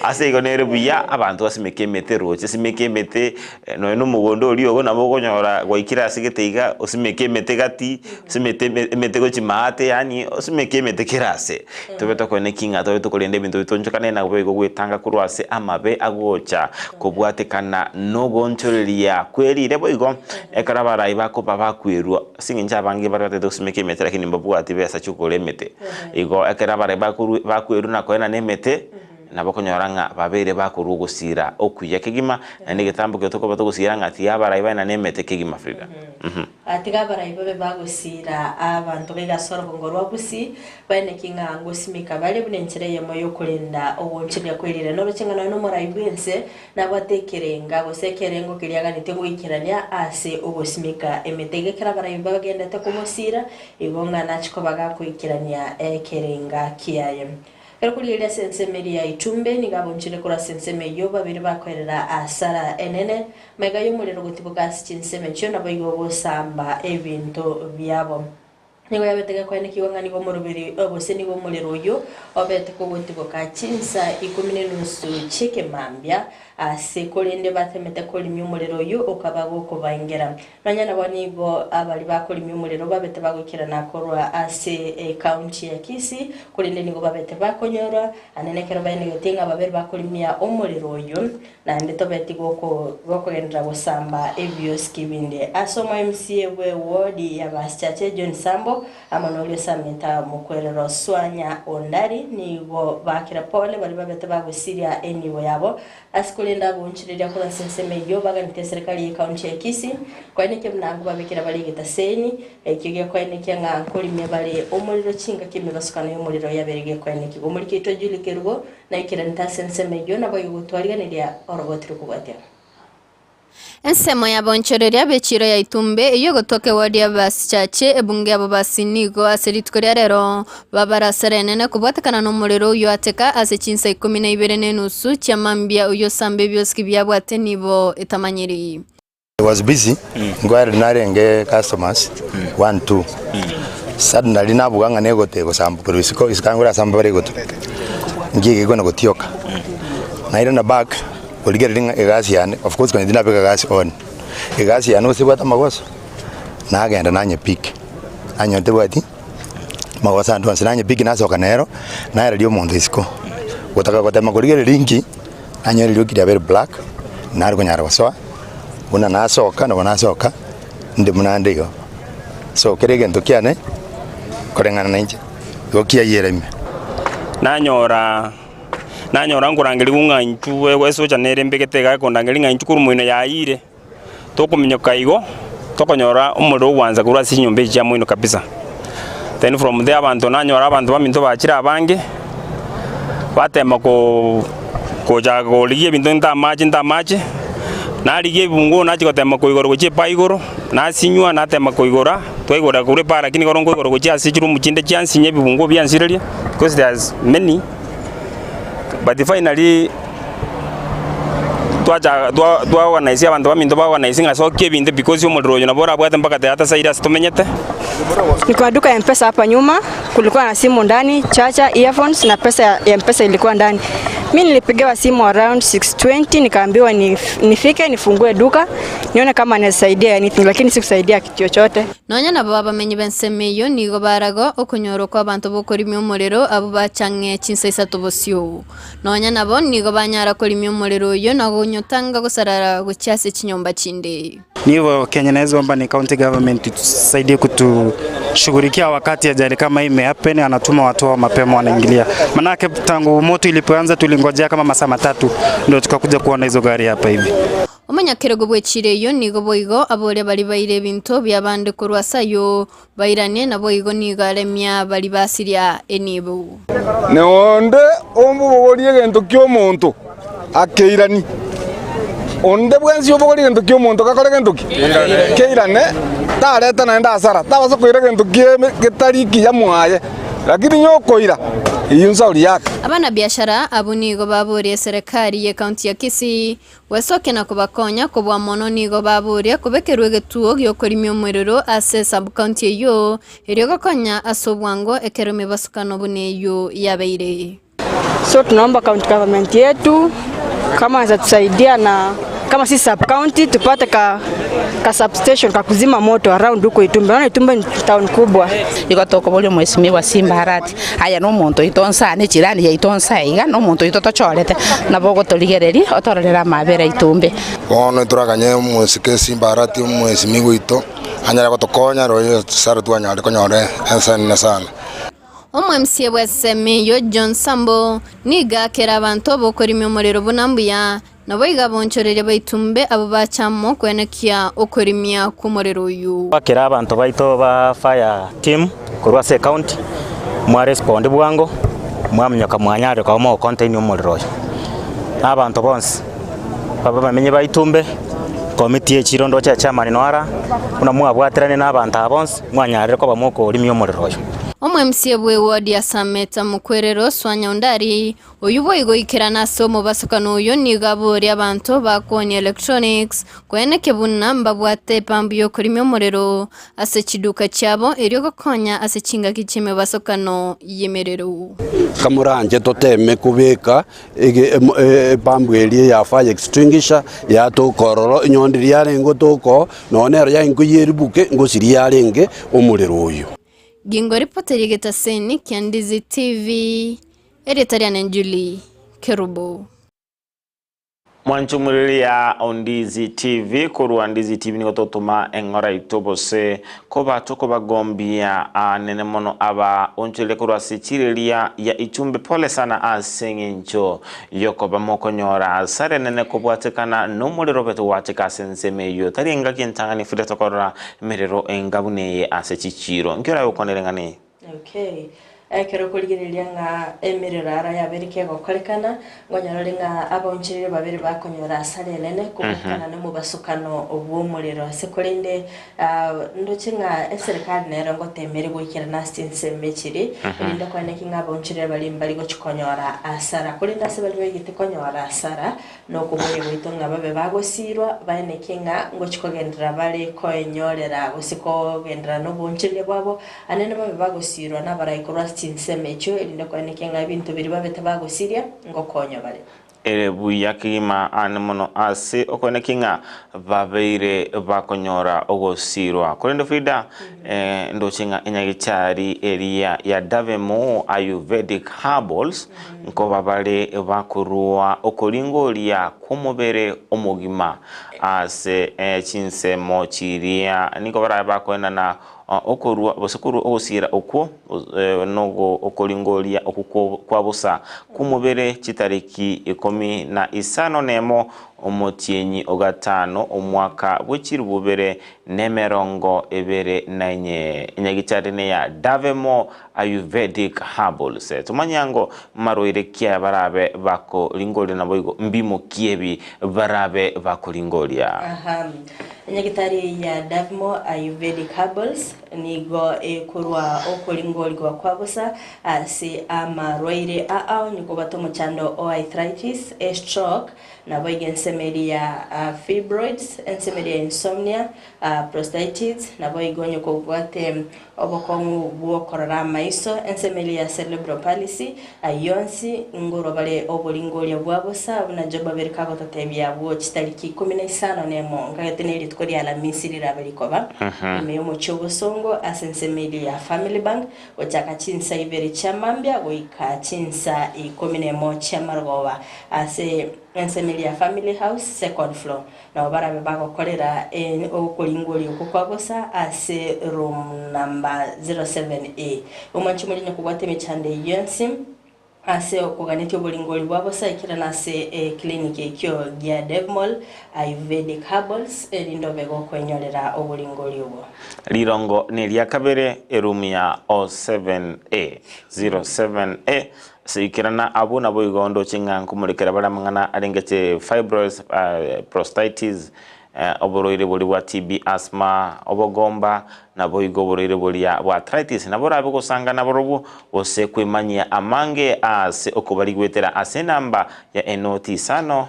ase igonere buya abantu basimeke mete roche simeke mete no mugondo oli ogo nabo gonyora gwaikira asigete iga osimeke mete gati simete mete gochimate yani osimeke mete kirase tobeto kwene kinga tobeto kolende bintu bitonchokane na bwego gwetanga kurwase amabe agocha kubwatekana no gonchoreria kweri rebo igo ekarabara ibako baba kwirwa singinja bangi barate dosimeke mete lakini mbabwati besa chukole mete igo ekarabara bakwiru na kwena nemete nabakonyoranga babere bakurugusira okuya kigima nigitambo gyotoko batugusira ngati yabara ibana nemete kigima Afrika atiga bara ibabe bagusira abantu begasoro ngorwa busi bane kinga ngosimika bale bunenchire yemo yokulinda obonchirya kwirira no rucengana no moraibense nabatekerenga gosekerengo kiriaga nitegwikirania ase ogosimika emetege kira bara ibabe genda takumosira ibonga nachiko bagakwikirania ekerenga kiyaye Erkuliria sensemeri ya Itumbe nigabonchire kura senseme yo babiri bakwerera asara enene mega yo mulero gutibuka sinseme cyo nabayigo bosamba ebintu byabo nigo yabetega kwene kiwanga nigo morobiri obose nigo mulero yo obete ko gutibuka chinsa 10 chike mambya asekolende batemete kolimye umulero yo okabago kubaingera nanyana banigo abali bakolimye umulero babete bagukira nakorwa ase county ya Kisii kolende nigo babete bakonyora anenekero bayene yotenga babere bakolimya umulero yo na ndeto beti goko gendra gosamba ebios kibinde asoma MCA we ward ya Baschache John Sambo amanolyo sameta mukwerero swanya ondari nigo bakira pole bali babete bagusiria enibo yabo askolenda bonchirira kwa senseme yo baganite serikali ya county ya Kisii kwa nike mnangu babikira bali gitaseni ekige kwa nike nga nkolimye bali omuliro chinga kimibasukana yo muliro yaberege kwa nike omuliketo julikerugo na ikira nta senseme yo nabo yugutwariganira orobotiro kubate Ensemo ya bonchoreria bechiro ya Itumbe iyo gotoke wadi ya Baschache ebunge abo basinigo aseritkoria rero babara serenene kubwatekana no mulero uyo ateka ase chinsa 12 chamambia uyo sambe byoski byabwate nibo etamanyiri. I was busy ngwari narenge customers 1 2 suddenly nabuganga negote go sambu kurusiko iskangura samba bare goto ngige gona gotioka naira na back Oligering egasian of course when dina pega gas on egasian no se bata magoso na agenda nanye pick anyote bati magosa ndo nanye pick na soka nero na radio mondisco gotaka gotema koligere linki anyo lyo kida very black na argo nyara waso una na soka no na soka ndi munande yo so kerege ndo kiane korengana nanje gokia yereme nanyora nanyora ngurangiri ng'anchu wesocha nere mbegete ga kondangiri ng'anchu kurumuino yaire tokuminyoka igo tokonyora umuriro gwanza kurwa sinyombe ya muino kabisa. Then from there abantu nanyora abantu baminto bachira abange batema koja goliye bintu ndamaje nariye bungo nachikotema kuigoro goche paigoro nasinywa natema kuigora twaigora kure para lakini gorongo igoro goche asichiru muchinde chansinye bibungo byansireria because there's many but finally twa organize abantu baminto ba organize ngasokie binde because umuriro na bora bwate mpaka hata saida situmenyete. Niko duka ya M-Pesa hapa nyuma, kulikuwa na simu ndani, chacha, earphones na pesa ya M-Pesa ilikuwa ndani. Mimi nilipigiwa simu around 6:20 nikaambiwa nifike nifungue duka nione kama nasaidia anything, lakini sikusaidia kitu chochote. Nonya na baba menye bensemeyo nigo barago okunyoro kwa abantu bokorimya umuriro abo bachange chinsa isatu bosio. Nonya nabo nigo banyara korimya umuriro yo nagonyotanga gusarara gucyase kinyomba chinde. Nivo Kenya naweza omba ni county government tusaidie kutushughulikia wakati ajali kama hii imehappen, anatuma watu wa mapema wanaingilia. Manake tangu moto ilipoanza tulingojea kama masaa 3 ndio tukakuja kuona hizo gari hapa hivi. Omanyakirego bwechire yo nigo boigo abore bali baire binto byabande kurwasa yo bairane na boigo nigaremya bali basiria enibo. Ne onde ombu boliye gento kyomuntu akeirani. Onde bwensi obogori gento kyomuntu gakore gento keirane tareta na ndasara tabaso koira gento getariki ya mwaye lakini nyokoira iyunza uliyaka. Abana biashara abunigo baburiye serikali ye county ya Kisii wesoke na kubakonya kubwa mono nigo baburiye kubekerwe getuo gyokorimya umuriro ase sub county yo iriyo gakonya asobwango ekerome basukano buneyo yabeire. So tunaomba county government yetu kama zatusaidia na kama si sub county tupate ka substation ka kuzima moto around huko Itumbe. Naona Itumbe ni town kubwa. Iko toko bole mwesimiwa Simba Harati. Aya no muntu itonsa ne jirani ya itonsa iga no muntu itotochorete na bogo toligereri otorera mabera Itumbe. Ono turakanye mwesike Simba Harati mwesimigo ito anyara gotokonya royo sara tuanyare konyore ensana sana. Omwemsie bweseme yo John Sambo niga kera abantu bokorimya umuriro bunambuya nabo igabonchorere baitumbe abo bachamo kwenekia okorimya kumuriro uyu. Bakera abantu baito ba fire team kurwase county mwa respond bwango mwamnyoka mwanyare kwa mo contain umuriro uyu. Abantu bonse baba bamenye baitumbe committee echirondo cha chairman noara una mwabwaterane n'abantu abonse mwanyare ko bamoko orimya umuriro uyu. Omwemsie bwe ward ya Sameta mukwerero swanya undari uyubo igoikera naso mu basokano uyo nigabori abantu bakoni electronics kweneke bunamba bwate pambu yo kurimya umuriro ase kiduka cyabo iriyo gakonya ase kinga kicime basokano yemerero. Kamuranje toteme kubeka pambu eliye ya fire extinguisher ya to kororo nyondiri yarengo toko nonero ya inguyeribuke ngo siri yarenge umuriro uyu. Gingo ripoteri getaseni Kiandizi TV Eritarian Julie Kerubo. Mwanchumuriri ya Ondizi TV kurwa Ndizi TV niko totuma engora itobose koba toko bagombia nene mono aba onchele kurwa sichiriria ya Itumbe pole sana asenge ncho yoko bamoko nyora sare nene kubwatekana nomuriro beto wateka senseme yo tari enga kintangani fude tokora merero engabune asechichiro nkira yokonerengani. Okay. Kero kuligireria nga emiriro ara yaberike gokorekana ngonyarore nga abonchirire babiri bakonyora sare nene kumukana no mubasukano obw'umuriro sekolinde ndoche nga serikali nero ngotemere gwikira nastinse mechiri inda kwaneki nga abonchirire bali mbali gochikonyora asara kulinda se bali wegite konyora asara no kubuye bwito nga babe bagosirwa baeneki nga ngochikogendera bali koenyorera gusiko gendera no bonchirire bwabo anene babe bagosirwa nabarayikorwa sinsemecho elinda kwanekenga ibintu biri babete bagosiria ngokonyo bali buyakima anemono ase okonekinga babeire bakonyora ogosirwa kurende frida ndochinga enyagichari area ya Davemo Ayurvedic Herbals nko babale bakurua okolingoria kumubere omugima ase chinsemo chiria niko bara bakwenda na okorwa bosekuru ogosira okwo nogo okolingoria okukwo kwa busa kumubere chitariki 15 nemo omotienyi ogatano omwaka bwechiri bubere nemerongo ebere nanye nyagitarine ya Davemo Ayurvedic Herbals tumanyango maroire kia barabe bako lingoli na boigo mbimo kiebi barabe bako lingolia nyagitari ya Davemo Ayurvedic Herbals nigo kurwa okolingoli gwa kwabusa si amaroire niko batomo chando o arthritis stroke na boiga ensemeria fibroids ensemeria insomnia prostatitis na boiga nyoko gwate obokongu bwokorora maiso ensemeria cerebral palsy ayonsi ngoro bale obolingoli bwabusa na joba berikago totebya bwo chitariki 15 nemo ngateneri tukori ala misiri rabelikoba meyomo chobosongo asensemeria family bank ochaka chinsa ibere chamambya goika chinsa 11 chamargoba ase ensemeria family house second floor na obarabe bagokorera okolingoli okukwagosa ase room number 07A umanchi muri nyakugwate mechande yensim ase okuganeti obolingoli bwabosa ikira nase clinic ekyo gya Devmol Ayurvedic Herbals erindo bego kwenyorera obolingoli obo lirongo nelia kabere erumia 07A sikirana abu na boigondo chinga kumulekera bara mangana arengete fibroids prostatitis oboroire boli wa TB asthma obogomba na boigo boroire boli ya arthritis na borabe gusanga na borobu bose kwimanya amange ase okubali gwetera ase namba ya enoti sano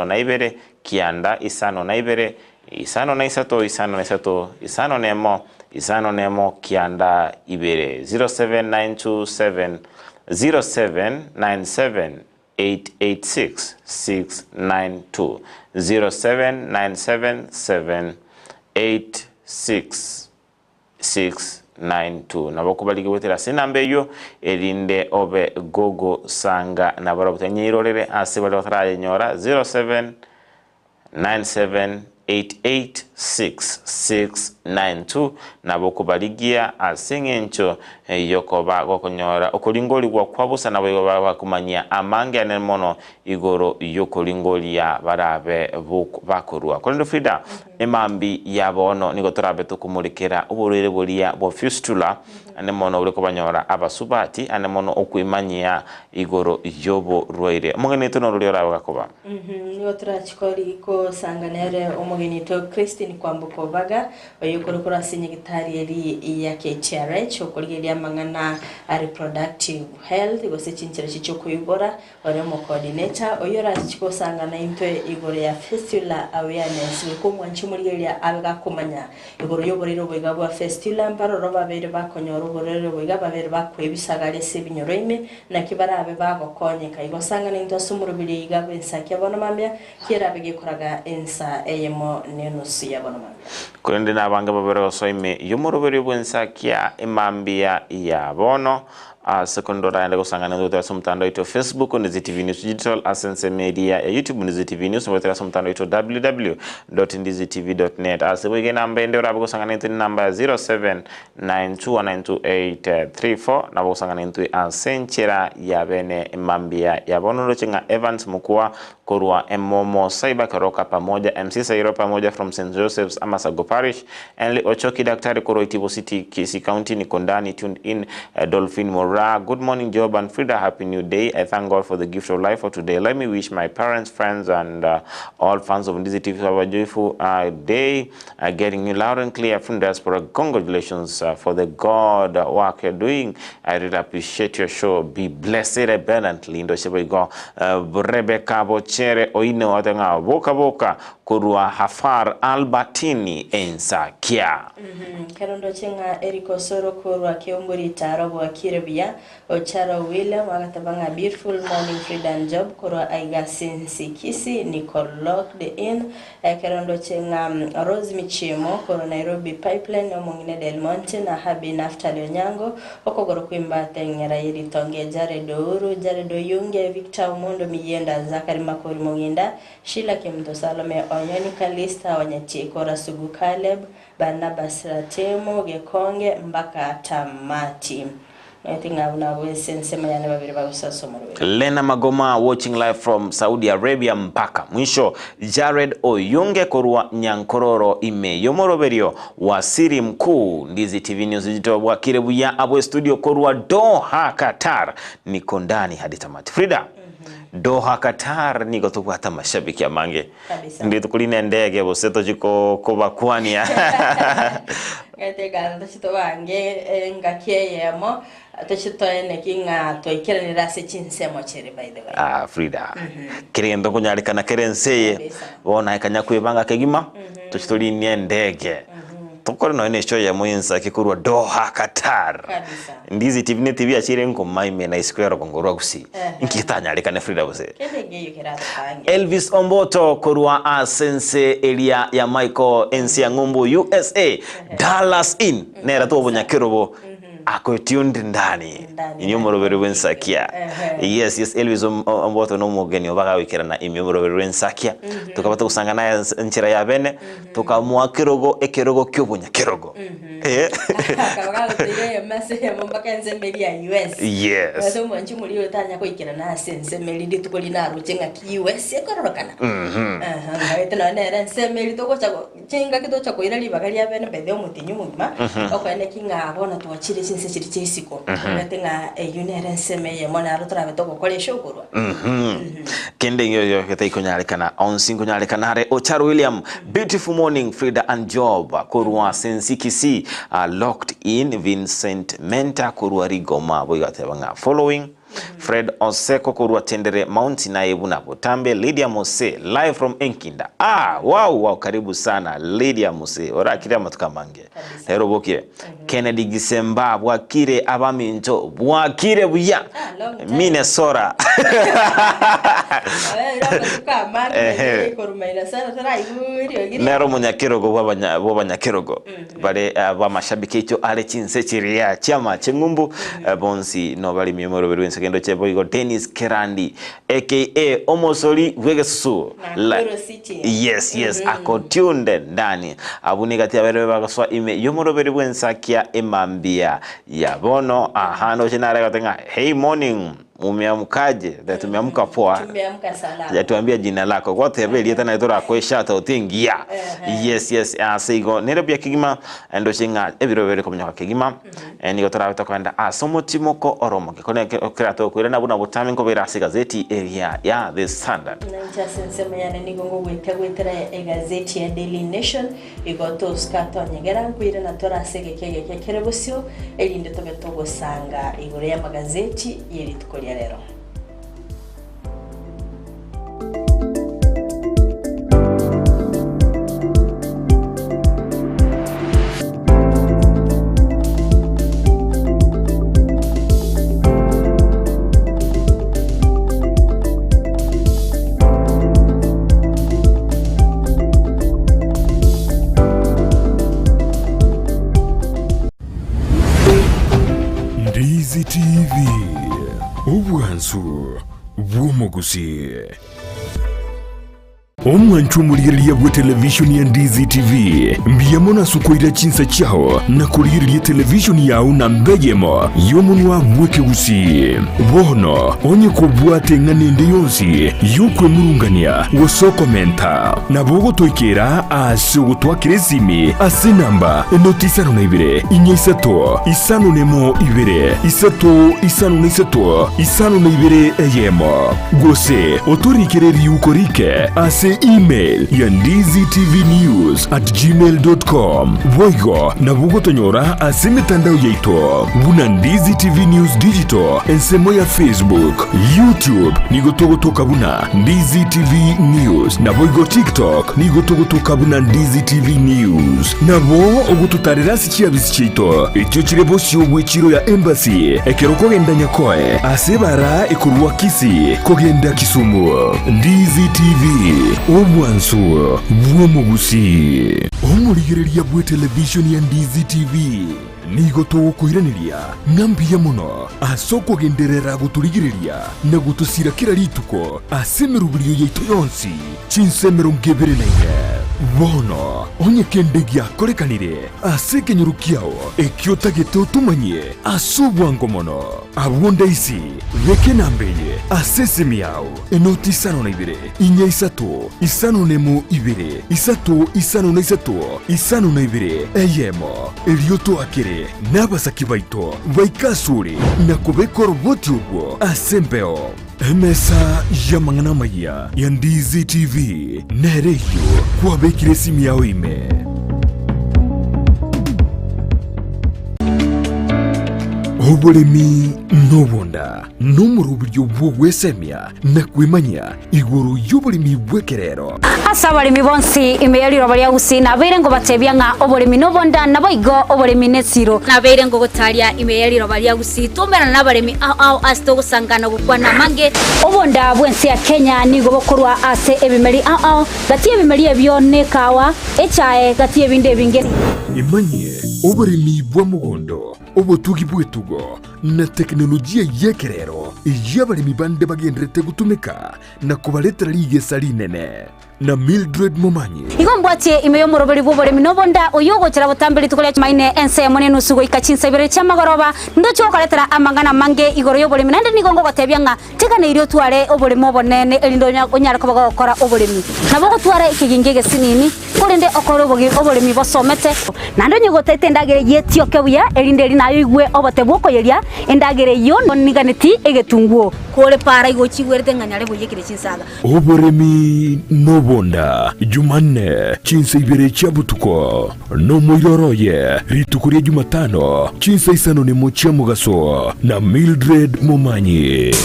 na ibere kianda isano na ibere isano na isato isano nemo kianda ibere 07927 0797 886-692 0797-86692 nabokubalike wetera sinambe yo erinde obe gogo sanga nabarabutanyirorere ase bali batraye nyora 0797-886-692 nabokubaligia asengencho yokoba gokonyora okolingoli gwa kwabusa nabo bakumanya amange anemono igoro yokolingoli ya barabe bakurwa kolendo Frida emambi yabono nigo turabe tukumulikera uburere bolia bo fistula anemono ule kobanyora abasubati anemono okwimanya igoro yobo roire omugene tono ruri orabakoba nigo turachikori ko sanganere omugene to Christine Kwambuko baga oyokorokora sinyigitari eri ya KTRH okoligeria mangana reproductive health gose chinchira chichoko yubora ore mo coordinator oyora chiko sangana intwe igoro ya fistula awareness wikumwanchi murigeria abaga kumanya igoro yoborero bwiga bwa fistula mbaro roba bere bakonyoro borero bwiga babere bakwebisagale sebinyoroime na kibarabe bagokonyeka igosangana into sumurubiri igabo ensaki abona mambya kirabege koraga ensa eyemo nenusi yabona mambya kurende nabanga babere soime yomurubiri bwensakia emambia ya bono sekondora ende kusangana ndoto somtando ito Facebook ni ZTV News Digital Asense Media ya YouTube ni ZTV News wetera somtando ito www.ndiztv.net asebwe namba ende ora kusangana ito namba 0792192834 na kusangana ito asenchera ya bene mambia ya bono lochenga Evans Mukua korwa Emomo Saiba Karoka pamoja MC Sairo pamoja from St. Joseph's Amasago Parish Enli Ochoki Daktari Koro Itibo City Kisi County Nikondani tuned in Dolphin Mora. Good morning, Job and Frida. Happy New Day. I thank God for the gift of life for today. Let me wish my parents, friends, and all fans of Ndizi TV have a joyful day. Getting you loud and clear from diaspora. Congratulations for the God work you're doing. I really appreciate your show. Be blessed abundantly. Ndo shebo go Rebecca Bochere oine watenga boka kurua Hafar Albertini ensa kia. Karondo chenga Eriko Soro kurua Kiomburi Tarobo Akirebi buya Ocharo William wakatabanga beautiful morning freedom job korwa aiga sinsi kisi Nicole Locked In kerondo chenga Rose Michimo korwa Nairobi Pipeline omongine Del Monte na Habi Naftali Onyango okogoro kwimba tengera yiri tonge Jared Ouru Jared Oyunge Victor Umundo Miyenda Zakari Makori Monginda Sheila Kimto Salome Onyoni Kalista Wanyachikora Sugu Caleb Barnabas Ratemo Gekonge mpaka tamati. Lena Magoma watching live from Saudi Arabia mpaka mwisho. Jared Oyunge korwa Nyankororo ime yomoroberio wasiri mkuu Ndizi TV News jitobwa kirebuya abo studio korwa Doha Qatar niko ndani hadi tamati. Frida Doha Qatar niko tukwata mashabiki ya mange ndi tukuline ndege boseto jiko kobakwania ngatega ndashito bange ngakiyemo tashitoene kinga toikiranira se chinsemo chere by the way. Frida kirendo kunyalikana kerenseye wona ikanya kwibanga kegima tushitolinie ndege tukore no ene show ya Mwensa kikurwa Doha Qatar Ndizi TV achire ngoma ime na square kongorwa gusi inkitanyalika ne Frida bose Elvis Omboto korwa Asense area ya Michael Ensiangumbu USA Dallas in nera to bonyakirobo ako tuned ndani inyomorobere wensakia yes Elvis Omboto no mugeni obaga wikera na inyomorobere wensakia tukabata kusanga naye nchira ya bene tukamwa kirogo ekerogo kyobonya kirogo akabaga utere mase mombaka nzembeli ya US yes bato mwanchi muri yotanya ko ikira na sense meli ditukoli na rucenga ki US ekororokana ngaite na nera nsemeli toko chako chenga kido chako ira libagari ya bene bede omutinyu mugima okwene kinga abona twachire sinse chiri chesiko ngatenga unera nseme mona rutara betoko kole shokorwa kende yo kete ikonyalekana onsingo nyalekana hare Ocharo William beautiful morning Frida and Job korwa sensikisi Locked In Vincent Menta korwa Rigoma boigatebanga following Fred Oseko korwa Tendere Mount na Ebuna Botambe Lydia Mose live from Enkinda. Wow karibu sana Lydia Mose orakire matukamange herobokire Kennedy Gisemba bwakire abaminto bwakire buya Minnesota nero munyakirogo bw'abanyakirogo bale bamashabiki icyo ale chinse chiria chama chengumbu bonsi no bali mimoro segendo chebo igo Dennis Kerandi aka Omosoli Wegesu yes ako tuned ndani abuniga tia bere bagaswa ime yomoroberi bwensakia emambia yabono ahano chinare gatenga hey morning umeamkaje tumeamka poa tumeamka salama yatuambia jina lako kwa tebe lieta na itora kwa shata utingia yes asigo nero bya kigima ndo chinga ebiro bere komnyoka kigima ni gotora bitakwenda asomo timoko oromo kone kirato kwira na buna butami ngo bera gazeti area ya The Standard nanja sensema yana nigongo gwetera gazeti ya Daily Nation igoto skato nyegera kwira na tora sege kege kerebosyo elinde tobe togosanga igore ya magazeti yeri tukoli rero Ndizi TV ubwanzu bw'omuguzi omwanchu muliriya bwa television ya Ndizi TV mbiyamona sukoira chinsa chao na kuliriya television yao na mbegemo yomunwa mweke gusi bono onye kubwate nganende yonsi yukwe murungania wosoko menta na bogo toikera asugo twakirezimi asinamba notisano na ibire inyisato isano nemo ibire isato isano na isato isano na ibire eyemo gose otorikere riukorike ase ase email ya ndizitv.news@gmail.com. Voigo na bugotonyora ase mitandao yaito. Buna Ndizi TV News Digital ensemo ya Facebook, YouTube nigotogotoka buna Ndizi TV News na voigo TikTok nigotogotoka buna Ndizi TV News. Nabo ogututarira sikia bisichito ekyo kirebo cy'obwechiro ya embassy ekeroko genda nyakoe asebara ekurwa Kisi kogenda Kisumu. Ndizi TV omwanso bwomugusi omurigereria bwe television ya Ndizi TV nigo tugukwiraniria ngambiya muno asoko genderera guturigireria na gutusira kira rituko asemerubiriyo yaito yonsi chinsemero ngebere naine bono onye kendegia korekanire asekenyorukiao ekiotagete utumanye asubwango mono abwonda isi veke nambeye asesemiao enoti isano na ibere inya isato isano nemu ibere isato isano na isato isano na ibere eyemo elioto akere n'abasaki baito baikasure na kubekora boti ubwo asembeo emesa ya mangana maya ya Ndizi TV nereyo kwa bekire simu yao ime oburemi n'obonda n'omurubiryo bw'ogwesemya na kwimanya iguru y'oburemi bw'ekerero asa abaremi bonsi imeyaliro baria gusi nabeire ngo batebya nga oburemi n'obonda naboigo oburemi nesiro nabeire ngo gotaria imeyaliro baria gusi tumera n'abaremi ao asto gusangana gukwana mange obonda bwensi ya Kenya nigo bokorwa ase ebimeri ao gati ebimeri ebyo nekawa echae gati ebinde binge imanye oburemi bw'omugondo obutugi bwetugo na teknolojia yekerero y'abaremi bande bagendrete gutumika na kubaletera ligesa linene na Mildred Momanyi igombwatie imeyo muroberi bw'oburemi n'obonda oyogokera butambiri tukolia maine ense yamone nusugo ikachinsa ibere chamagoroba ndocho okaletera amangana mange igoro y'oburemi nande nigongo gotebya nga tegana irio tware oburemi obonene elindo onyara kubaga gukora oburemi nabo gotwara ikiginge gesinini kurinde okoro oburemi bosomete nando nyogotete ndagere yetioke buya elinde nayo igwe obote bwokoyeria endagere yo niganeti egetunguo kole para igochigwerete nganyare buyekire chinsaga oburemi n'obonda Jumanne chinsa ibere chabutuko no moiroroye ritukuria Jumatano chinsa isano ni mochia mugaso na Mildred Momanyi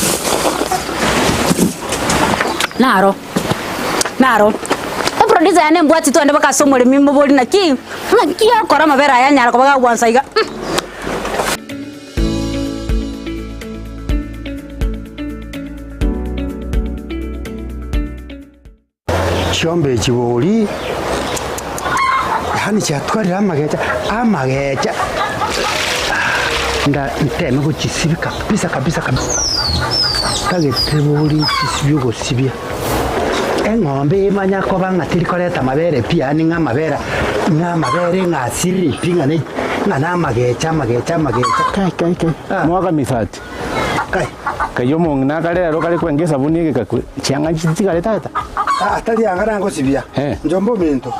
naro producer yane mbwati to ande bakasomore mimbo boli naki akora mabera yanyara ko baga gwansa iga Chombe chiboli hani chatwarira amagecha nda nteme ko chisibika kabisa kageteboli chisibyo sibya eng'ombe imanya ko bangatiri koreta mabere pia ni ngamabere ngasiri pinga ne ngana magecha kai mwaga misati kayo mongna kalero kali kwenge sabuni ke kakwe chianga chitigale tata atali angara ngo sibya njombo minto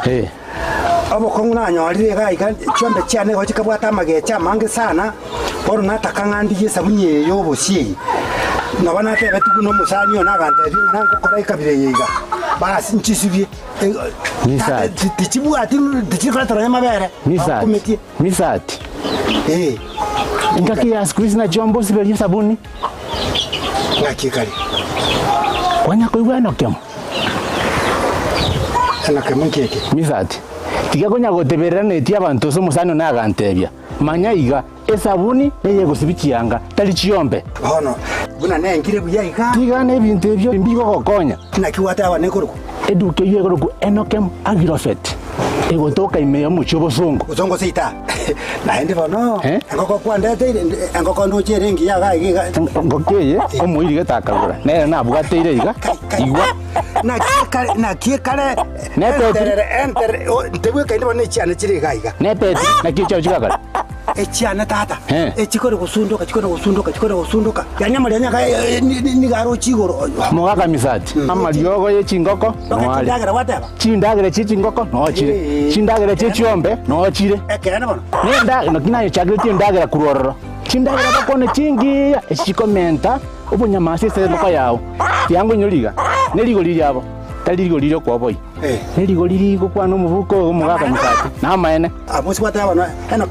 abo konguna nyorire ga chombe cyane ho kikabwata magecha mange sana oro nataka ngandi sabuni yo bosi nabana te betu no musani ona gante nango kora ikabire yiga basi nchisibye misati tichibu ati tichikora tara mabere misati ingaki ya squeeze na jombo sibeli sabuni ngakikali wanya ko igwa nokem ana kemunkeke misati tiga konya goteberera neti abantu so musano na gantebya manya iga esabuni neye gusibikianga tali chiombe hono buna nengire buya iga tiga ne bintu ebyo mbigo gokonya nakiwata aba nekoruko eduke yegoruko enokem agirofet egotoka imeyo mucho bosongo uzongo sita naende bono engoko kwandete engoko ndo cherengi ya ga ngokeye omuiri getakagura nere nabwateire iga igwa na kiekale enter tebwe kainde bone chiane chiri ga iga nepeti na kicho chikagara echiane tata echikore gusunduka yanyama lyanyaka ni garo chigoro mogaga misati amaryogo ye chingoko ndagera wateba chindagere chingoko no chire chindagere chiombe no chire ekene bono nenda no kinayo chagire ndagera kurororo chindagera bakone chingi echikomenta obunyamasi se boko yawo yango nyoliga neligo liyabo Taligo lilo kwa boy. Taligo lilo kwa no muvuko umugaka mukati. Na maene. Amusi kwa tawa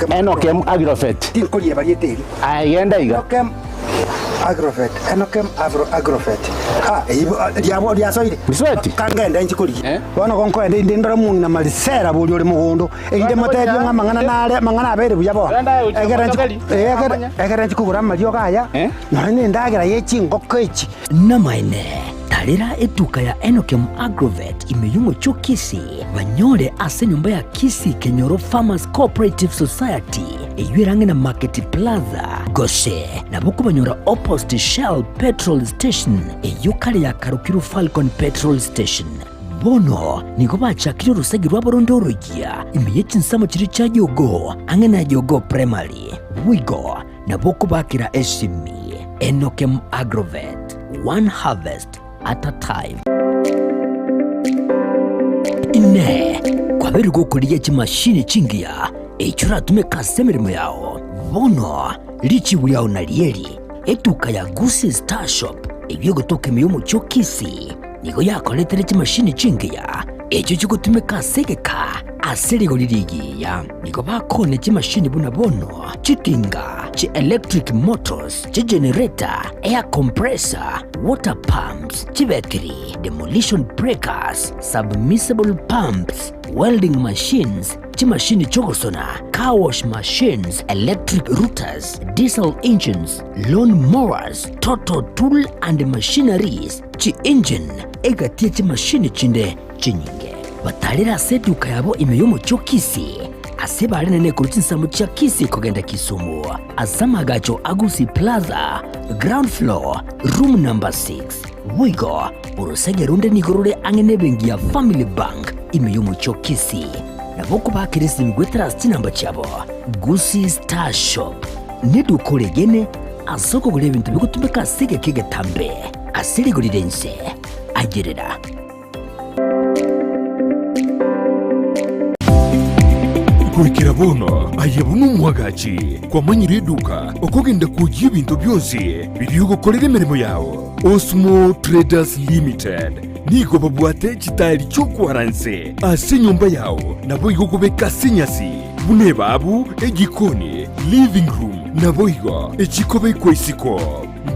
Enokem Agrofet. Tinkoli yabaliete. Ayenda iga. Enokem Agrofet. Enokem Agrofet. Diabo diasoide. Bisweti. Kangenda nchikoli. Wana konko ende ndora mungu na malisera buli oli mugondo. Inde matebyo ngamangana nale mangana abere buyabo. Egera nchikugura malio kaya. None ndagira yechingoko echi. Namaine. Tarira etuka ya Enokem Agrovet imeyumo cho Kisi banyore ase nyumba ya Kisi Kenyoro Farmers Cooperative Society eyuerange na Market Plaza Goshe na buku banyora opposite Shell Petrol Station eyukale ya Karukiru Falcon Petrol Station. Bono niko bachakira urusagi rwa borondorogia imeye nsamo kiri cha Jogo ange na Jogo Primary Wigo na buku bakira eshimi. Enokem Agrovet, one harvest at a time. Ine kwa beri gukuriye chimashini chingia echura tumeka semirimo yao. Bono lichi wiyao na lieri etuka ya Gusi Star Shop ebyo gotoke miyomo cho Kisi nigo yakoletere chimashini chingia echo chuko tumeka segeka aserigo lirigiya nigo bakone chimashini buna bono chikinga chi electric motors chi generator air compressor water pumps chi battery demolition breakers submersible pumps welding machines chi machine chogosona car wash machines electric routers diesel engines lawn mowers total tool and machineries chi engine egatie chi machine chinde chinyinge batalira seduka yabo imeyomo cho Kisi aseba alinene kurutsinsamu cha Kisi kugenda Kisumu asamagacho Agusi Plaza ground floor room number 6 Wigo urusege runde nigorore angene bengi ya Family Bank imeyomo cho Kisi na boku bakirisi migwetera stinamba chabo Gusi Star Shop nedukore gene asoko gure bintu bikutumeka sege kege tambe asiri guridense agerera Kuikira bono ayabunu mwagachi kwa manyiri eduka okogenda kujia bintu byonse biriyo gukorera emirimo yao. Osmo Traders Limited nigo babwate chitayari cyo kwaranse ase nyumba yao nabo igo kubeka sinyasi bune babu egikoni living room nabo igo echikobe kwesiko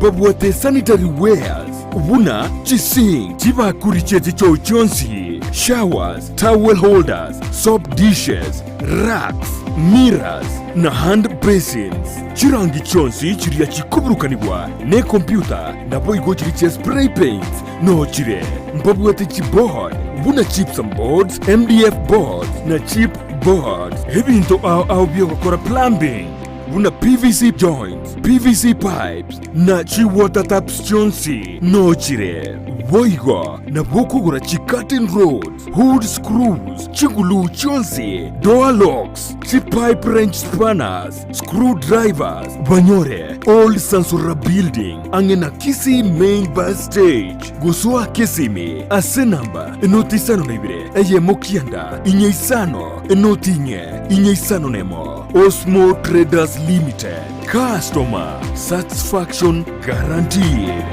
babwate sanitary wares buna chising chibakuri chezi cho chonsi showers towel holders soap dishes racks mirrors na hand basins chirangi chonsi chiria chikuburukanibwa ne computer nabo igo chiri spray paints no chire mbabwate chiboard buna chips and boards MDF boards na chip boards ebinto au biogokora plumbing buna PVC joints PVC pipes na chi water taps chonsi no chire boigo na bokugura chi curtain rods hood screws chigulu chonsi door locks chi pipe wrench spanners screwdrivers banyore old Sansura building angena Kisi main bus stage guswa Kisimi ase namba enotisano naibire eye mokianda inyeisano enotinye inyeisano nemo Osmo Traders Limited customer satisfaction guaranteed.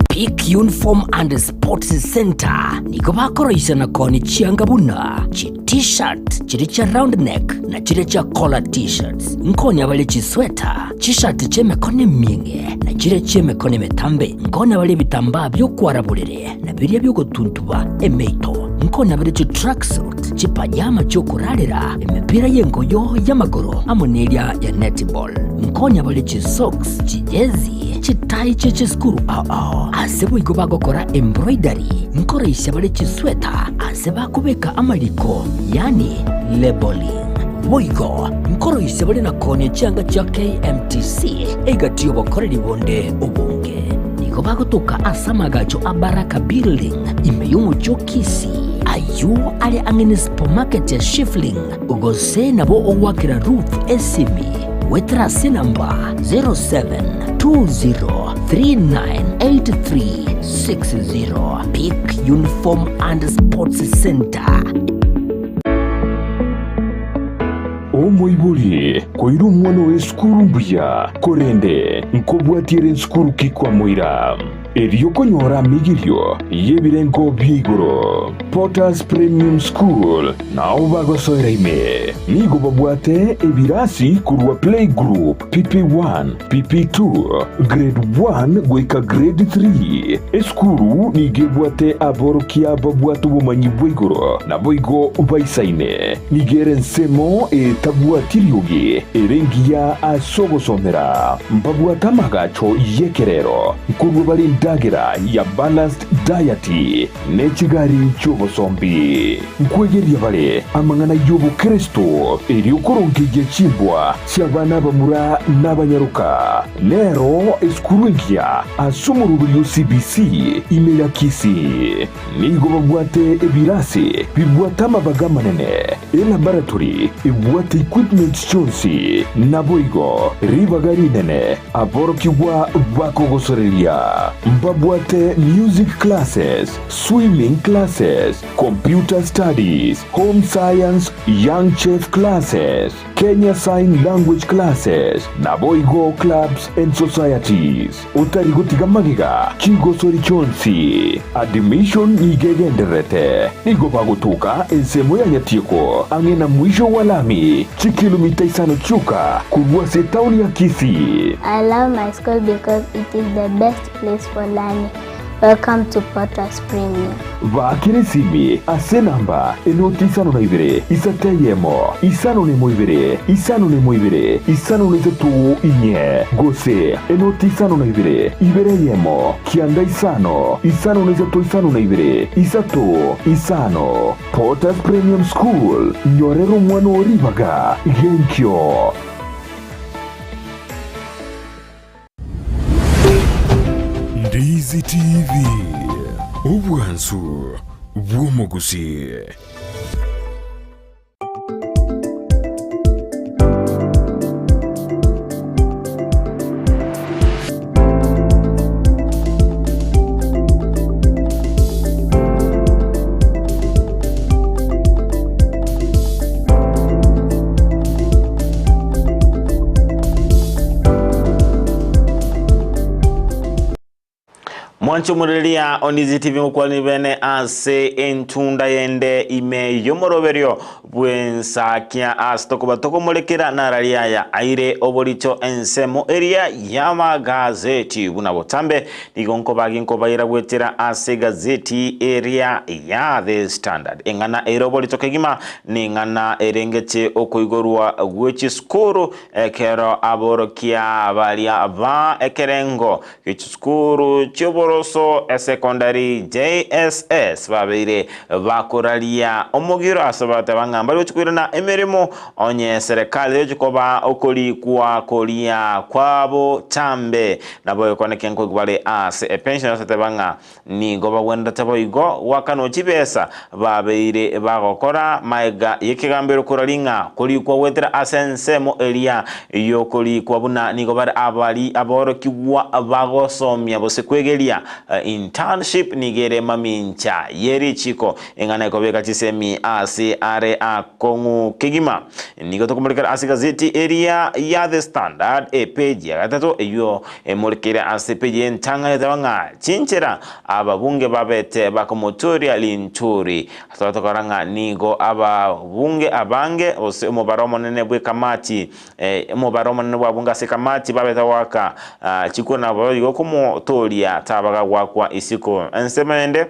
Peak Uniform and Sports Center niko bakoroisha na koni chiangabuna chi t-shirt chiri cha round neck na chiri cha collar t-shirts nkoni abali chi sweater t-shirt cheme kone minge na chiri cheme kone metambe nkoni abali bitamba byo kwaraburere na biriya byo gutuntuba emeito nkoni abali chi tracksuit chi pajama cyo kurarira emipira yengoyo y'amagoro amoneria ya netball nkoni abali chi socks chi jezi chi tie chi skuru asebo igo bagokora embroidery nkoresha bale chi sweater aseba kubeka amaliko yani labeling boigo nkoroisha bale na kone changa cha KMTC egatiyo bakorera ibonde ubunge niko bagotoka asamagacho abaraka building imeyumu cho Kisi ayu ali angene supermarket ya Shifling ugose nabo owakira Ruth Esimi wetrasi namba 0720398360 Peak Uniform and Sports Center. Omoibori koiru mwana we skuru mbuya korende nkobwatire skuru kikwa moira Erio konyora migirio yebirengo bigoro Potters Premium School na ubago soireime nigo babwate ebirasi kurwa playgroup PP1 PP2 grade 1 gweka grade 3 eskuru nigebwate aborokia babwatu bumanyi bwigoro na boigo baisaine nigere nsemo tabwatirioge erengia asogosomera mbabwata magacho yekerero kurwa bali dagira ya balanced diet nechigari chobo zombi nkwegeria bale amangana yobo Kristo eri ukorongeje chimbwa cyabana bamura n'abanyaruka lero eskurugia asumurubyo CBC imera kisi nigo babwate ebirasi bibwata mabaga manene laboratory ibwate equipment chonsi naboigo ribagari nene aborokibwa bakogosoreria mbabwate music classes, swimming classes, computer studies, home science, young chef classes, Kenya Sign Language classes, naboigo clubs and societies. Utarigutiga magiga, chigosori chonsi. Admission nigegenderete. Nigo bagutuka, ensemo ya nyatiko. Angena mwisho walami. Chikilomita isano chuka, kubuase tauni ya Kisii. I love my school because it is the best place for learning. Welcome to Potters Premium. Vakire simi asenamba enoti isano na ibere isateyemo isano ne moibere isano ne moibere isano ne zetu inye gose enoti isano na ibere yemo kianda isano ne zetu isano na ibere isato isano Potters Premium School nyorero mwana oribaga genkyo. Ndizi TV Ubwansu Bwomogusi. Mwancho murelia Onizi TV mkwani bene ase entunda yende ime yomoroberio bwensa kia astoko batoko molekera naralia ya aire oboricho ensemo area ya magazeti buna botambe nigonko baginko bayira gwetera ase gazeti area ya The Standard engana eroboricho kegima ningana erengete okoigorwa gwechi skuru ekero aborokia balia ba ekerengo gwechi skuru choboro so secondary JSS babire bakuralia omugiro asabate bangamba lyochikwirana emerimo onye serikali yochikoba okoli kwa kolia kwabo tambe nabo yokoneke nko gbale as a pension asate banga ni goba wenda tabo igo wakano chibesa babire bagokora maiga yekigambero kuralinga koli kwa wetera asensemo elia yokoli kwa buna ni goba abali aboro kiwa bagosomya bose kwegelia internship nigere mamincha yeri chiko engana kobeka chisemi asi are akongu kigima nigo tokumulika asi gazeti area ya The Standard page ya gatatu eyo emulekera asi page entanga yatanga chinchera ababunge babete bakomotoria linturi atatokaranga nigo ababunge abange ose mubaromo nene bwe kamati mubaromo nene bwabunga se kamati babeta waka chikona boyo komotoria tabaga wakwa isiko ensemende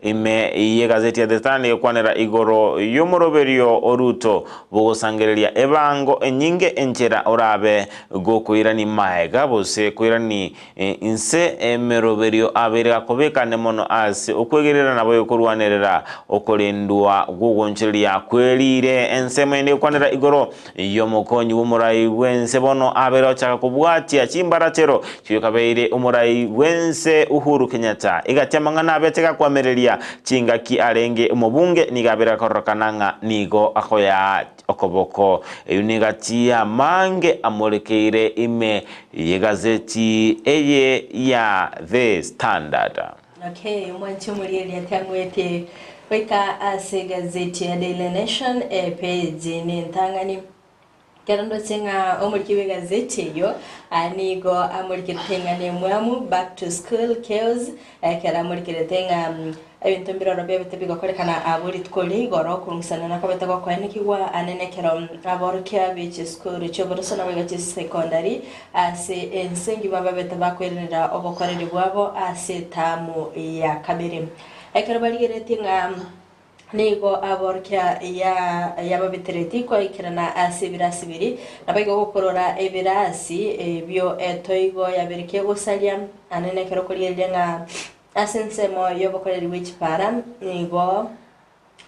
ime iye gazeti ya The Standard yekwanera igoro yomoroberio oruto bogosangereria ebango enyinge enchera orabe go kuirani maega bose kuirani inse emeroberio abere akobeka nemono ase okwegerera nabo yokurwanerera okolendwa gugoncheria kwelire ensemende yekwanera igoro yomokonyi umurai wense bono abere ochaka kubwatia chimbarachero chyokabeire umurai wense Uhuru Kenyatta igatyamangana abeteka kwamereria chingaki arenge umubunge nigabira korokananga nigo akoya okoboko eyunigatia mange amolekeire ime yegazeti eye ya The Standard. Okay, mwancho muri ya tangwete weka ase gazeti ya Daily Nation page ni ntangani kerando chenga omulkiwe gazeti yo anigo amulkirtengane mwamu back to school chaos kera amulkirtenga ebintu mbiroro bebe bigakorekana aburi tukole igoro kurungsana nakabeta kwakwanekirwa anenekero aborukya beach school cyoborosana wega secondary ase ensengi babeta bakwerera obokorere bwabo ase tamu ya kabere ekero baligeretinga nigo aborukya ya babetereti kwa ikirana ase birasi biri nabago gukorora ebirasi byo etoigo yabereke gusalia anenekero kuriyenga asensemo yobokoreri w'ekipara nigo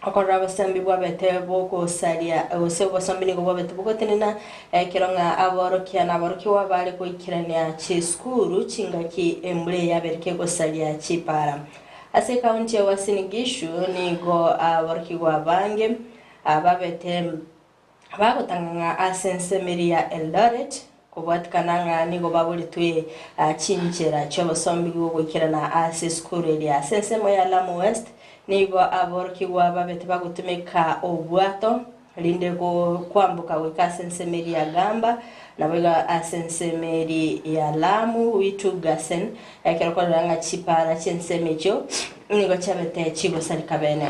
okorora abasambi bwabete bokusalia obusambi nigo bwabete bogotenena kironga aborokya naborokya bali kuikirania chiskuru chingaki embule yabereke gusalia chipara ase kaunti ya Uasin Gishu nigo aborokya bange ababete bagotanga asensemeri ya Eldoret kubwatkananga nigo babulitwe chinchera cy'abasombi gukirana ase school ya sensemo ya Lamu West nigo aborokya babete bagutumika obwato linde ko kwambuka weka sensemeri ya Gamba nabega asensemeri ya Lamu witugasen ekerakoranga chipara chensemecho nigo chabete chigo salikabene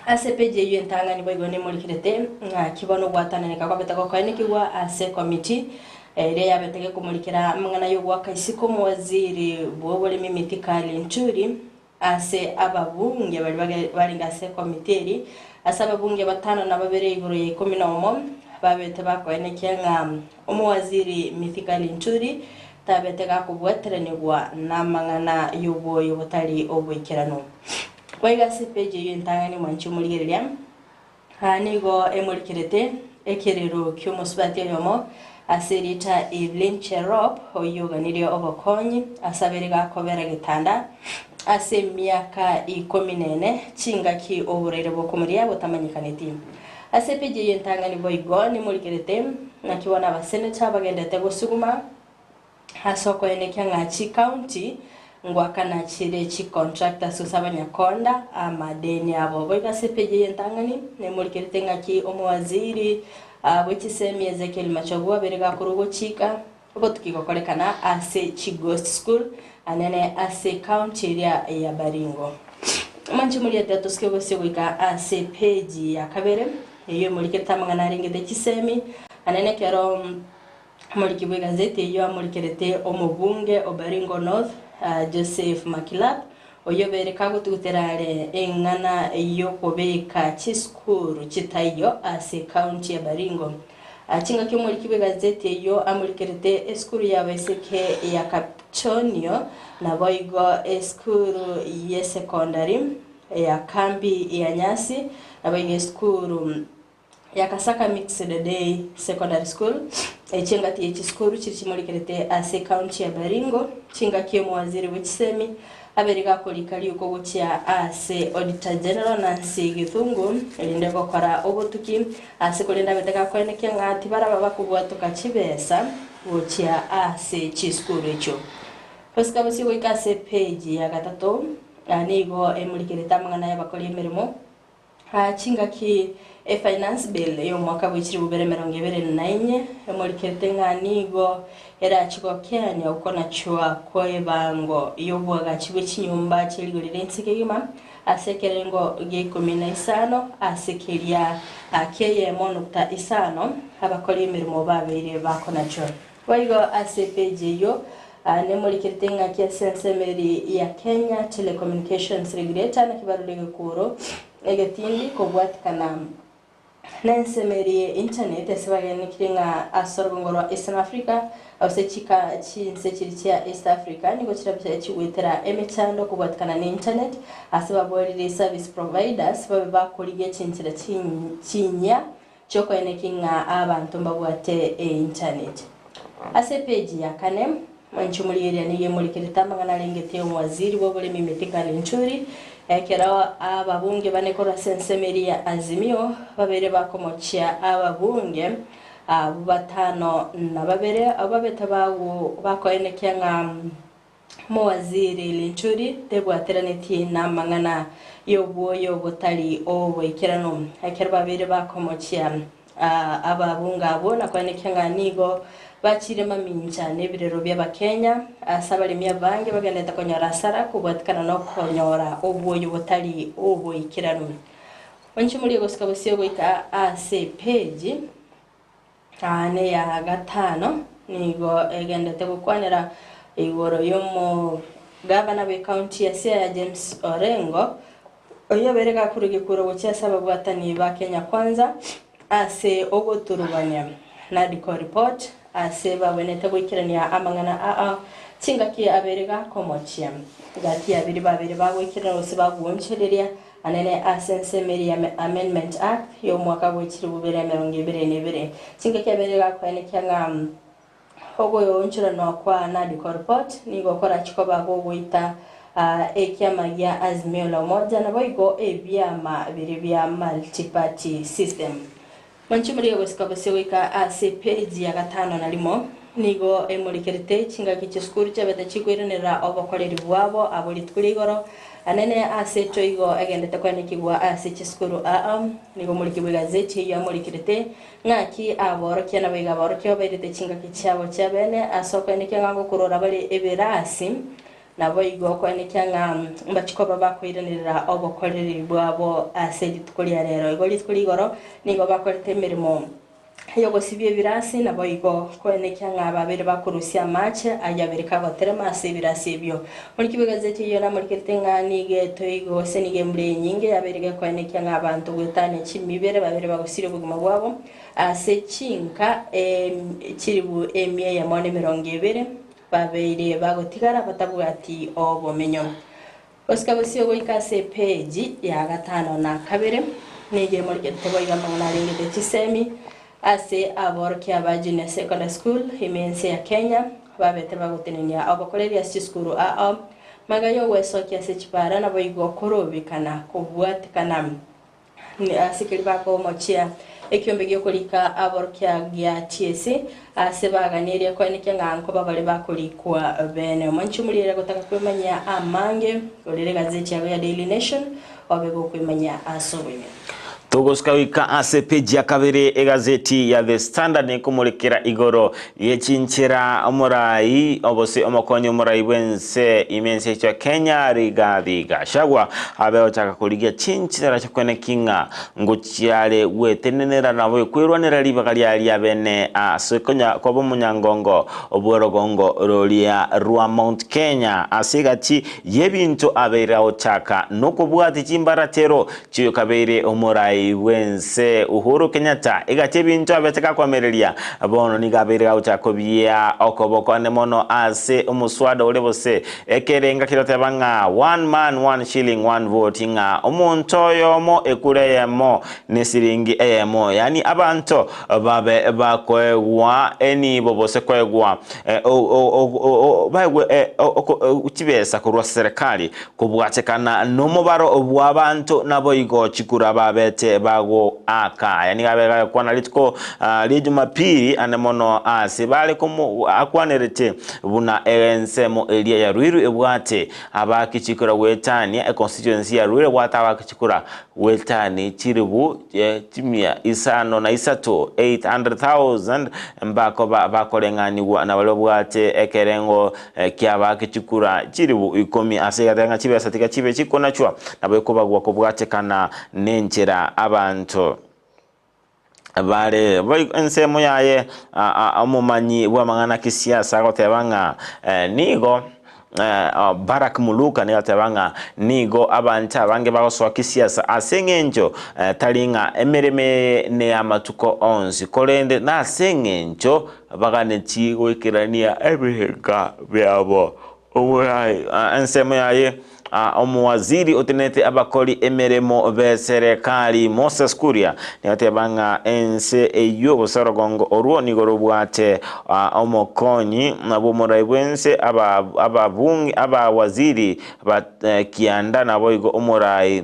ase peje yu ntanga ni boygo ne mulikirete kibono bwatana kwa betako kwanikirwa ase committee ere yabetege kumulikira mwana yo gwakaisiko mu waziri bwobole mimitikali nturi ase ababunge bali ngase committee ase ababunge batano na babere igoro ye 11 babete bakwanekenga umuwaziri mitikali nturi tabetega kubwateranirwa namangana yoboyo butali obwikirano Waiga sepeje yentangani mwanchi muligerelia hanigo emulikirete ekerero kyomusbati yomo aserita Evelyn Cherop oyoganirio obokonyi asaberega kobera gitanda ase miaka 14 chingaki oburere bokumuriya botamanyikaneti asepeje yentangani boigo ni mulikirete nakiwana abaseneta bagendete gusuguma hasoko enekya ngachi county ngwakana chire chi contractor susabanya konda amadeni abo boiga sepeje yentangani ne mulikirete ngaki omwaziri bwekisemi Ezekiel Machagua berega kurugo chika obotukiko kolekana ase Chighost School anene ase county ya Baringo manchi muri atatu skego segwika ase page ya kabere iyo mulikirete amangana ringede kisemi anene kero mulikibwe gazeti iyo mulikirete omubunge Obaringo North Joseph Makilap oyobereka gututerare engana iyo kobeka chiskuru chitayo ase county ya Baringo achinga kyomurikibe gazeti iyo amurikerete eskuru ya beseke ya Kapchonio na boigo eskuru ya secondary ya kambi ya Nyasi na boigo eskuru ya Kasaka Mixed Day Secondary School echenga tiye chiskuru chimurikerete ase county ya Baringo chinga kyomo waziri w'ikisemi aberega kolikali uko gucia ase Auditor General Nancy Githungu elinde gukora obutuki ase kulinda beteka kwenekya ngati baraba kubwatuka chibesa gucia ase chiskuru echo Hoskabasi wikase page ya gatatu anigo emulikireta mwana y'abakoli emirimo chinga ki finance bill yo mwaka w'ikiri bubere 2024 emulikirete ng'anigo era chiko Kenya ukona chwa kwebango yobwaga chibwe chinyumba chiligorire nsikegima asekerengo ge 15 asekeria akeye monukta isano abakoli emirimo babere bakona chwa waigo asepeje yo nemulikirete ng'aki sensemeri ya Kenya Telecommunications Regulator na kibarulege kuro egetindi kobwatikana nensemeri internet esibagene kiringa asorgongoro East Africa ausechika chinsechirichia East Africa niko chirabya chiwetera emechando kubwatikana na internet asibabori service providers babe bakolige chinsira chinya choko enekinga abantu mbabwate internet ase page ya kane manchumuliria niye mulikirita mangana lengete waziri wobole mimetikali nturi ekera ababunge banekora sensemeri ya Azimio babere bakomochia ababunge batano na babere ababeta bawo bakoenekya Mowaziri Linturi tebwateranĩtie na mang'ana y'obwoyo butari obwĩkĩrano akĩra babiri bakomokia ababunga abo na kwanĩkia ng'anigo bachire mamincha n'ebirero by'abakenya asa abalimi abange bagendete konyora asara kubwatikana no konyora obwoyo butari obwĩkĩrano onchimuli gusika busio goika ase page ne ya gatano nigo egendete gukwanira igoro yomo gavana we county ya Siaya James Orengo oyo berega kurugi kuro gocha sababu atani ba Kenya Kwanza ase ogoturubanya na diko report ase babonete gwikirania amangana chingaki aberega komochia gati abiri babiri bagwikirana osiba gwonchereria anene asense Media Amendment Act yo mwaka w'ikiri 2022 chingaki aberega kwanekia ngam ogo yonchira no kwa Nadiko report nigo kora chikoba go goita ekiama ya Azimio la Umoja na boigo ebyama biri bya multi-party system manchimuri gosikabase wika ase page ya gatano na limo nigo emulikirite chingaki chiskuru chabeta chikwiranira obokoreri bwabo abolitkuligoro anene ase toigo agendete kwanikigwa ase chiskuru nigo mulikibwe gazeti ya mulikirite ngaki aborokia na biga borokio bairite chingaki chabo chabene asoko nikenga kurora bali ebirasi nabo igo kwanikanga mbachikoba bakwiranira obokoreri bwabo ase litkulia rero igo litkuligoro nigo bakorete mirimo yogo sibye birasi nabo igo kwanikanga babiri bakurusia match ayabereka goterema ase birasi byo mulikibwe gazeti yo na mulikirite nganige toigo senige mure nyinge yabereka kwanikanga abantu gwetane chimibere babiri bagusire buguma bwabo ase chinka chiribu emye ya 20 babiri bagotigara batavuga ati obomenyo osikabusio goikase page ya gatano na kabere nije mulikirite boiga mangana ringete chisemi ase aborokia aba junior secondary school imense ya Kenya babete bagotenenia abakoreria school magayo wesokia se chipara na boigo korobikana kubwatikana ni asikiri bako mochia ekiombe gyokulika aborokia gya TSC ase baganiria kwanekia nganko babale bakulikwa bene manchumulira gotaka kwemanya amange olere gazeti ya Daily Nation obego kwemanya asobwe Tugoskawika ase page ya kabiri egazeti ya The Standard nekumulikira igoro yechinchira omurai obose omokonyo omurai wense imense cha Kenya Rigathi Gachagua abeo chaka kuligia chinchira chakone kinga nguchiale wetenenera nawe kwirwanira libakali ali abene asekonya kobo munyangongo obworogongo rolia rwa Mount Kenya asigati yebintu abera ochaka nokubwati chimbaratero chiyo kabere omurai wense Uhuru Kenyatta igache bintu abeteka kwamereria bono nigabere uchakobia okoboko ne mono ase umuswada ole bose ekerenga kirote banga 1 man 1 shilling 1 vote nga omuntoyo mo ekureyemo nesiringi eyemo yani abantu babe bakwegwa eni bobose kwegwa bagwe ukibesa kurwa serikali kubwatekana nomubaro obwabantu nabo igo chikura babete bago aka yani gabe kwana litko lijumapili anemono asibale komo akwanerete buna ensemo elia ya Ruiru ebwate abakichikura wetani e constituency ya Ruiru wata abakichikura wetani chiribu timia isano na isato 800,000 mbako bakolengani na balobwate ekerengo kyabakichikura chiribu ikomi asigatenga chibe satika chibe chikona chwa nabo kubagwa kubwate kana nenchera abantu bale boy ensemo yaye omumanyi bwa mangana kisiasa gotebanga nigo Barak Muluka nigatebanga nigo abantu abange bagoswa kisiasa asengenjo talinga emereme ne amatuko 11 kolende na asengenjo baganeti wekirania ebihenga byabo omurai ensemo yaye omuwaziri otenete abakoli emeremo be serikali Moses Kuria nigatebanga ense eyo bosorogongo oruo nigoro bwate omokonyi nabo muraibwense ababungi abawaziri kianda nabo igo omurai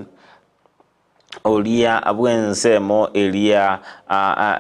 olia abwensemo elia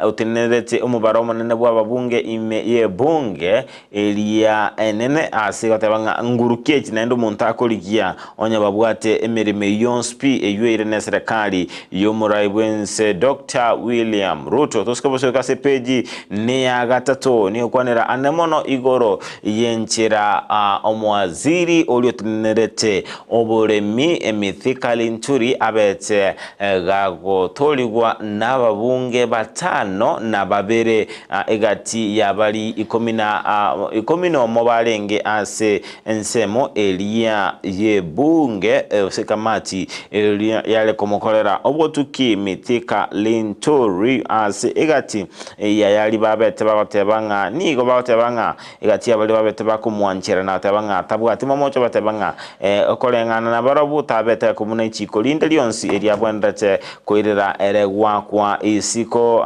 utenerete umubaro munene bwa babunge ime ye bunge elia enene asigatebanga ngurukie kinendo muntu akoligia onya babwate emirime yonspi eyuire ne serikali yomurai bwense Dr. William Ruto toskabose kase peji ne ya gatatu ni okwanera anemono igoro yenchera omwaziri oliotenerete oboremi emithikali nturi abete gago toligwa n'ababunge batano na babere egati yabali 10 mobalenge ase ensemo elia ye bunge sekamati elia yale komokolera obotuki mitika lintori ase egati yali babete babatebanga nigo babatebanga egati yabali babete bakumwanchera na tabanga tabwati momocho batebanga okolengana na barabu tabete kumuna ichiko linde lyonsi elia bwendete koirera eregwa kwa isiko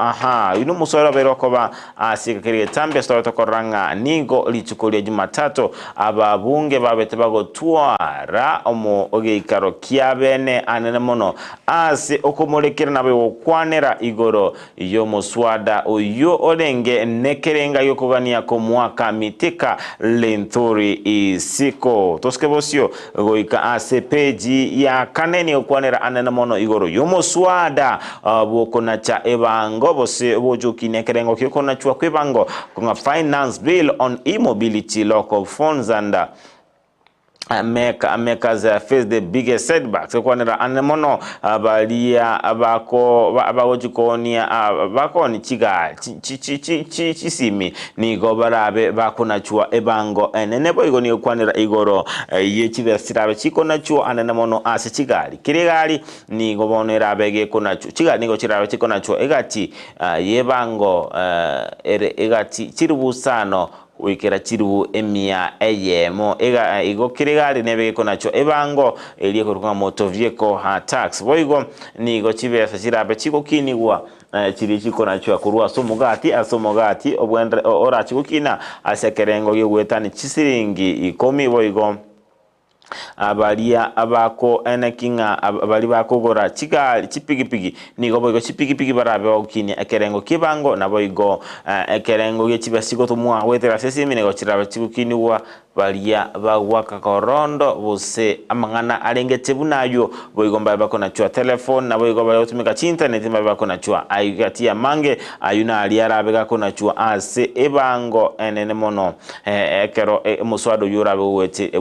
yuno musoro berokoba asikakiri tambe sto tokoranga nigo lichukulia Jumatatu ababunge babete bagotwara omo ogeikaro kiabene anene mono ase okomolekera nabe okwanera igoro yo muswada oyo olenge nekerenga yokogania ko mwaka mitika lenthuri isiko toskebosio goika ase peji ya kaneni okwanera anene mono igoro yo muswada bokona cha ebango bose bojuki nekerengo kyokona chwa kwebango konga finance bill on e-mobility local funds and America's face the biggest setbacks kwanera anemono abalia abakojikonia bakoni chiga chisimi ni gobarabe bakona chwa ebango enenebo igoni kwanera igoro yechibesirabe chikona chwa anemono ase chigali kirigali ni gobonera bege kona chwa chigali nigo chirabe chikona chwa egati yebango egati chirubusano wikera chiru emia eyemo ega igokirigali nebege konacho ebango elieko ruka moto vieko ha tax boigo nigo chibesa chirabe chikokinigwa chiri chikonacho kurwa asomogati obwendre ora chikokina asekerengo yewetani chisiringi 10 boigo abalia abako enekinga abali bakogora chigali chipigipigi nigo boigo chipigipigi barabe okini ekerengo kibango na boigo ekerengo yechibasiko tumwa wetera sesimi nego chirabe chikukiniwa balia bagwaka korondo bose amangana alengete bunayo boigo mbaye bakona chwa telefone na boigo bali otumika internet mbaye bakona chwa aygatia mange ayuna aliara bega kona chwa ase ebango enene mono ekero muswado yurabe wete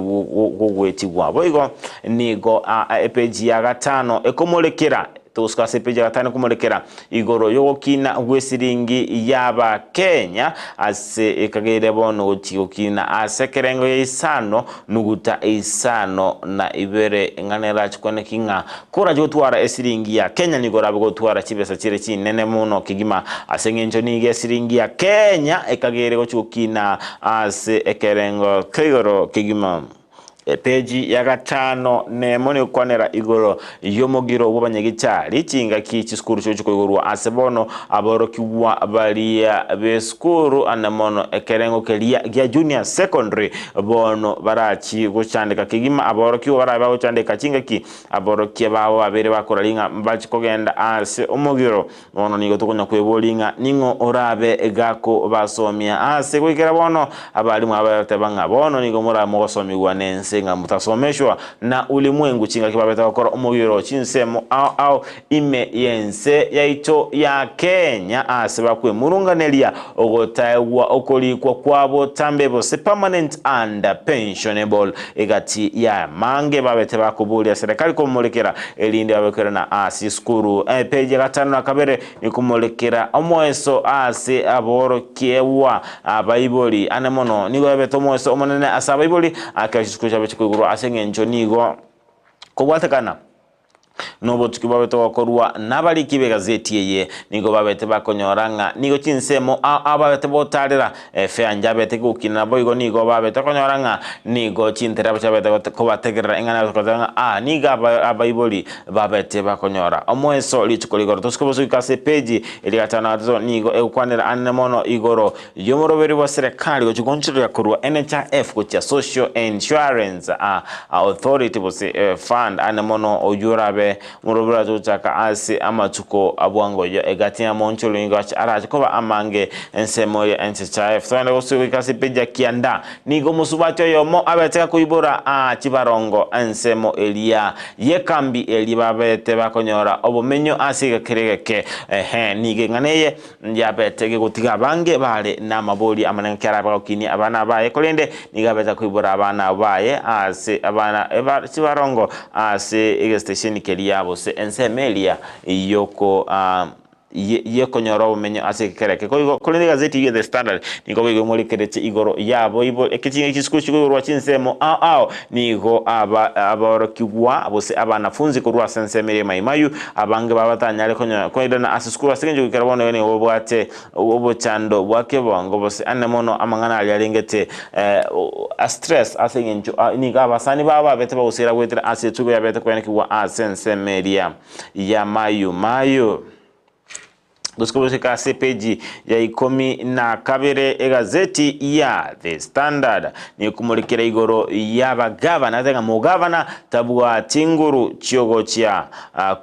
boigo nigo epeji ya gatano ekomolekera tuskase peji ya gatano kumolekera igoro yogokina gwesiringi yaba Kenya ase ekagere bono chikokina asekerengo ya isano nuguta isano na ibere nganera chikone kinga kora jotwara esiringi ya Kenya nigora bigotwara chibesa chire chinene muno kigima asengenjo nige esiringi ya Kenya ekagere gochukina ase ekerengo kigoro kigima peji ya gatano nemone kwanera igoro yomogiro bw'abanyagitari kinga kichiskuru cyo kigorwa asebono aborokiwa balia beskuru anamono ekerengo kelia ya junior secondary bono barachi guchandika kigima aborokiwa baraba guchandika kinga ki aborokie bawo abere bakoralinga mbachi kogenda ase omogiro bono nigo tukonya kwebolinga ningo orabe egako basomia ase kwikera bono abalimu abatebanga bono nigo mura mugosomiwa nense nga mutasomeshwa na ulimwengu chinga kibabeta bakora omugiro chinsemo au ime yense yaito ya Kenya aseba kwe murunganelia ogotaewa okolikwa kwabo tambebo se permanent and pensionable egati ya mange babete bakubulia serikali kumulekera elinde babekera na asiskuru peje gatano akabere ni kumulekera omweso ase aboro kiewa abaiboli anemono nigo beto omweso omonene asabaiboli akashikuja kwiguru asengenjo nigo kobwatekana nobo tukibabeto wakorwa nabali kibe gazeti yeye nigo babete bakonyoranga nigo chinsemo ababete botarira fe anjabete gukina boigo nigo babete konyoranga nigo chintera babete ko bategerera engana kozanga niga abaiboli babete bakonyora omweso lichukoligoro toskoboso ikase peji eligatana azo nigo ekwanira anemono igoro yomoroberi wa serikali go chigonchiro yakorwa NHIF go cha social insurance authority bose fund anemono oyurabe ase murubura tuchaka ase amatuko abwango yo egatia moncholo ingacha araje koba amange ensemo ya NHIF twende gusuka sipeja kianda nigo musubatyo yomo abeteka kuibura chibarongo ensemo elia yekambi elibabete bakonyora obumenyo asiga kiregeke nige nganeye yabetege gutiga bange bale namaboli amanengera bakokini abana baye kolende nigabeta kuibura abana baye ase abana chibarongo ase station keliyabo se ensemelia yoko yekonyora obumenyo ase kereke kolende gazeti ye The Standard niko bigo muri keretse igoro yabo ibo ekitinga kisikushiko rwa chinsemo nigo abarokigwa bose abanafunzi kurwa sensemere maimayu abange babatanyale koidana asiskuru asenje kukarabona yene obwate obochando bwake bongo bose anemono amangana ali alengete stress asenje niga abasani baba bete bawusira gwetera ase tugo yabete kwenekwa asensemeria ya mayu Gusikubusika CPG ya 12 gazeti ya The Standard ni kumulikira igoro y'abagavana tega mugavana tabwa tinguru chiogo chia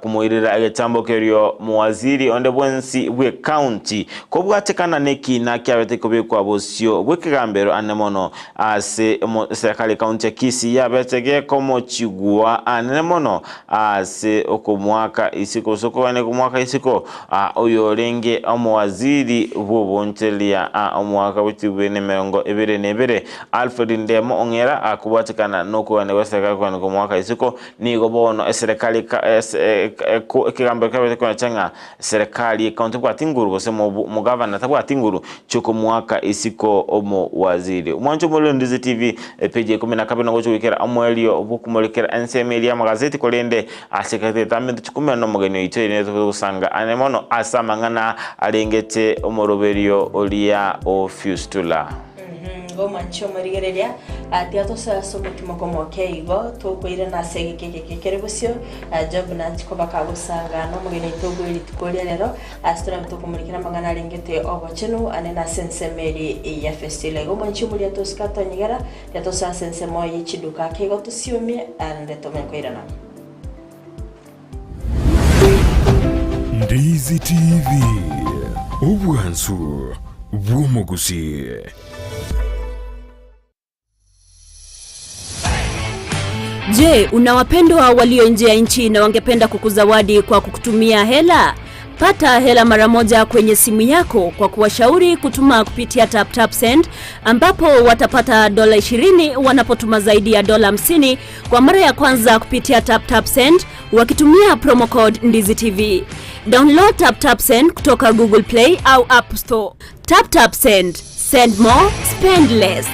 kumuirira egetambo keryo muwaziri onde bwensi bwe county kobwatekana neki na kyabete kubikwa bosio bwekigambero anemono ase serikali county Kisii yabetege komo chigwa anemono ase okumwaka isiko sokwane kumwaka isiko oyore nge omwaziri bwobonchelia omwaka w'ikibwene 2022 Alfred Ndemo ongera akubatikana nokwane weseka kwana kumwaka isiko nigo bono serikali kigambo kabete kwa changa serikali county kwa tinguru bose mu governor tabwa tinguru choko mwaka isiko omo waziri umwancho mu Ndizi TV page 12 ngocho wikera amwelio obukumulekera NCMelia magazeti kolende asekate tambe chikumena no mugeni ito ine tusanga anemono asamangana alengete omoroberio olia o fustula ngoma nchoma rigereria atiato sa somo kimokomo keigo to kwira na sege kerebusio job na tikoba kabusanga no mugeni togo ili tukolia lero astra mtokomulikira mangana alengete obochenu anena sensemeri ya festile ngoma nchoma ria toskato nyigara ya to sa sensemo yichiduka keigo tusiumi ande to mekwira na Ndizi TV Ubwansu Bwomogusi. Je, unawapendwa walio nje ya nchi na wangependa kukuzawadi kwa kukutumia hela? Pata hela mara moja kwenye simu yako kwa kuwashauri kutuma kupitia TapTap Send, ambapo watapata $20 wanapotuma zaidi ya $50 kwa mara ya kwanza kupitia TapTap Send wakitumia promo code Ndizi TV. Download TapTap Send kutoka Google Play au App Store. TapTap Send. Send more, spend less.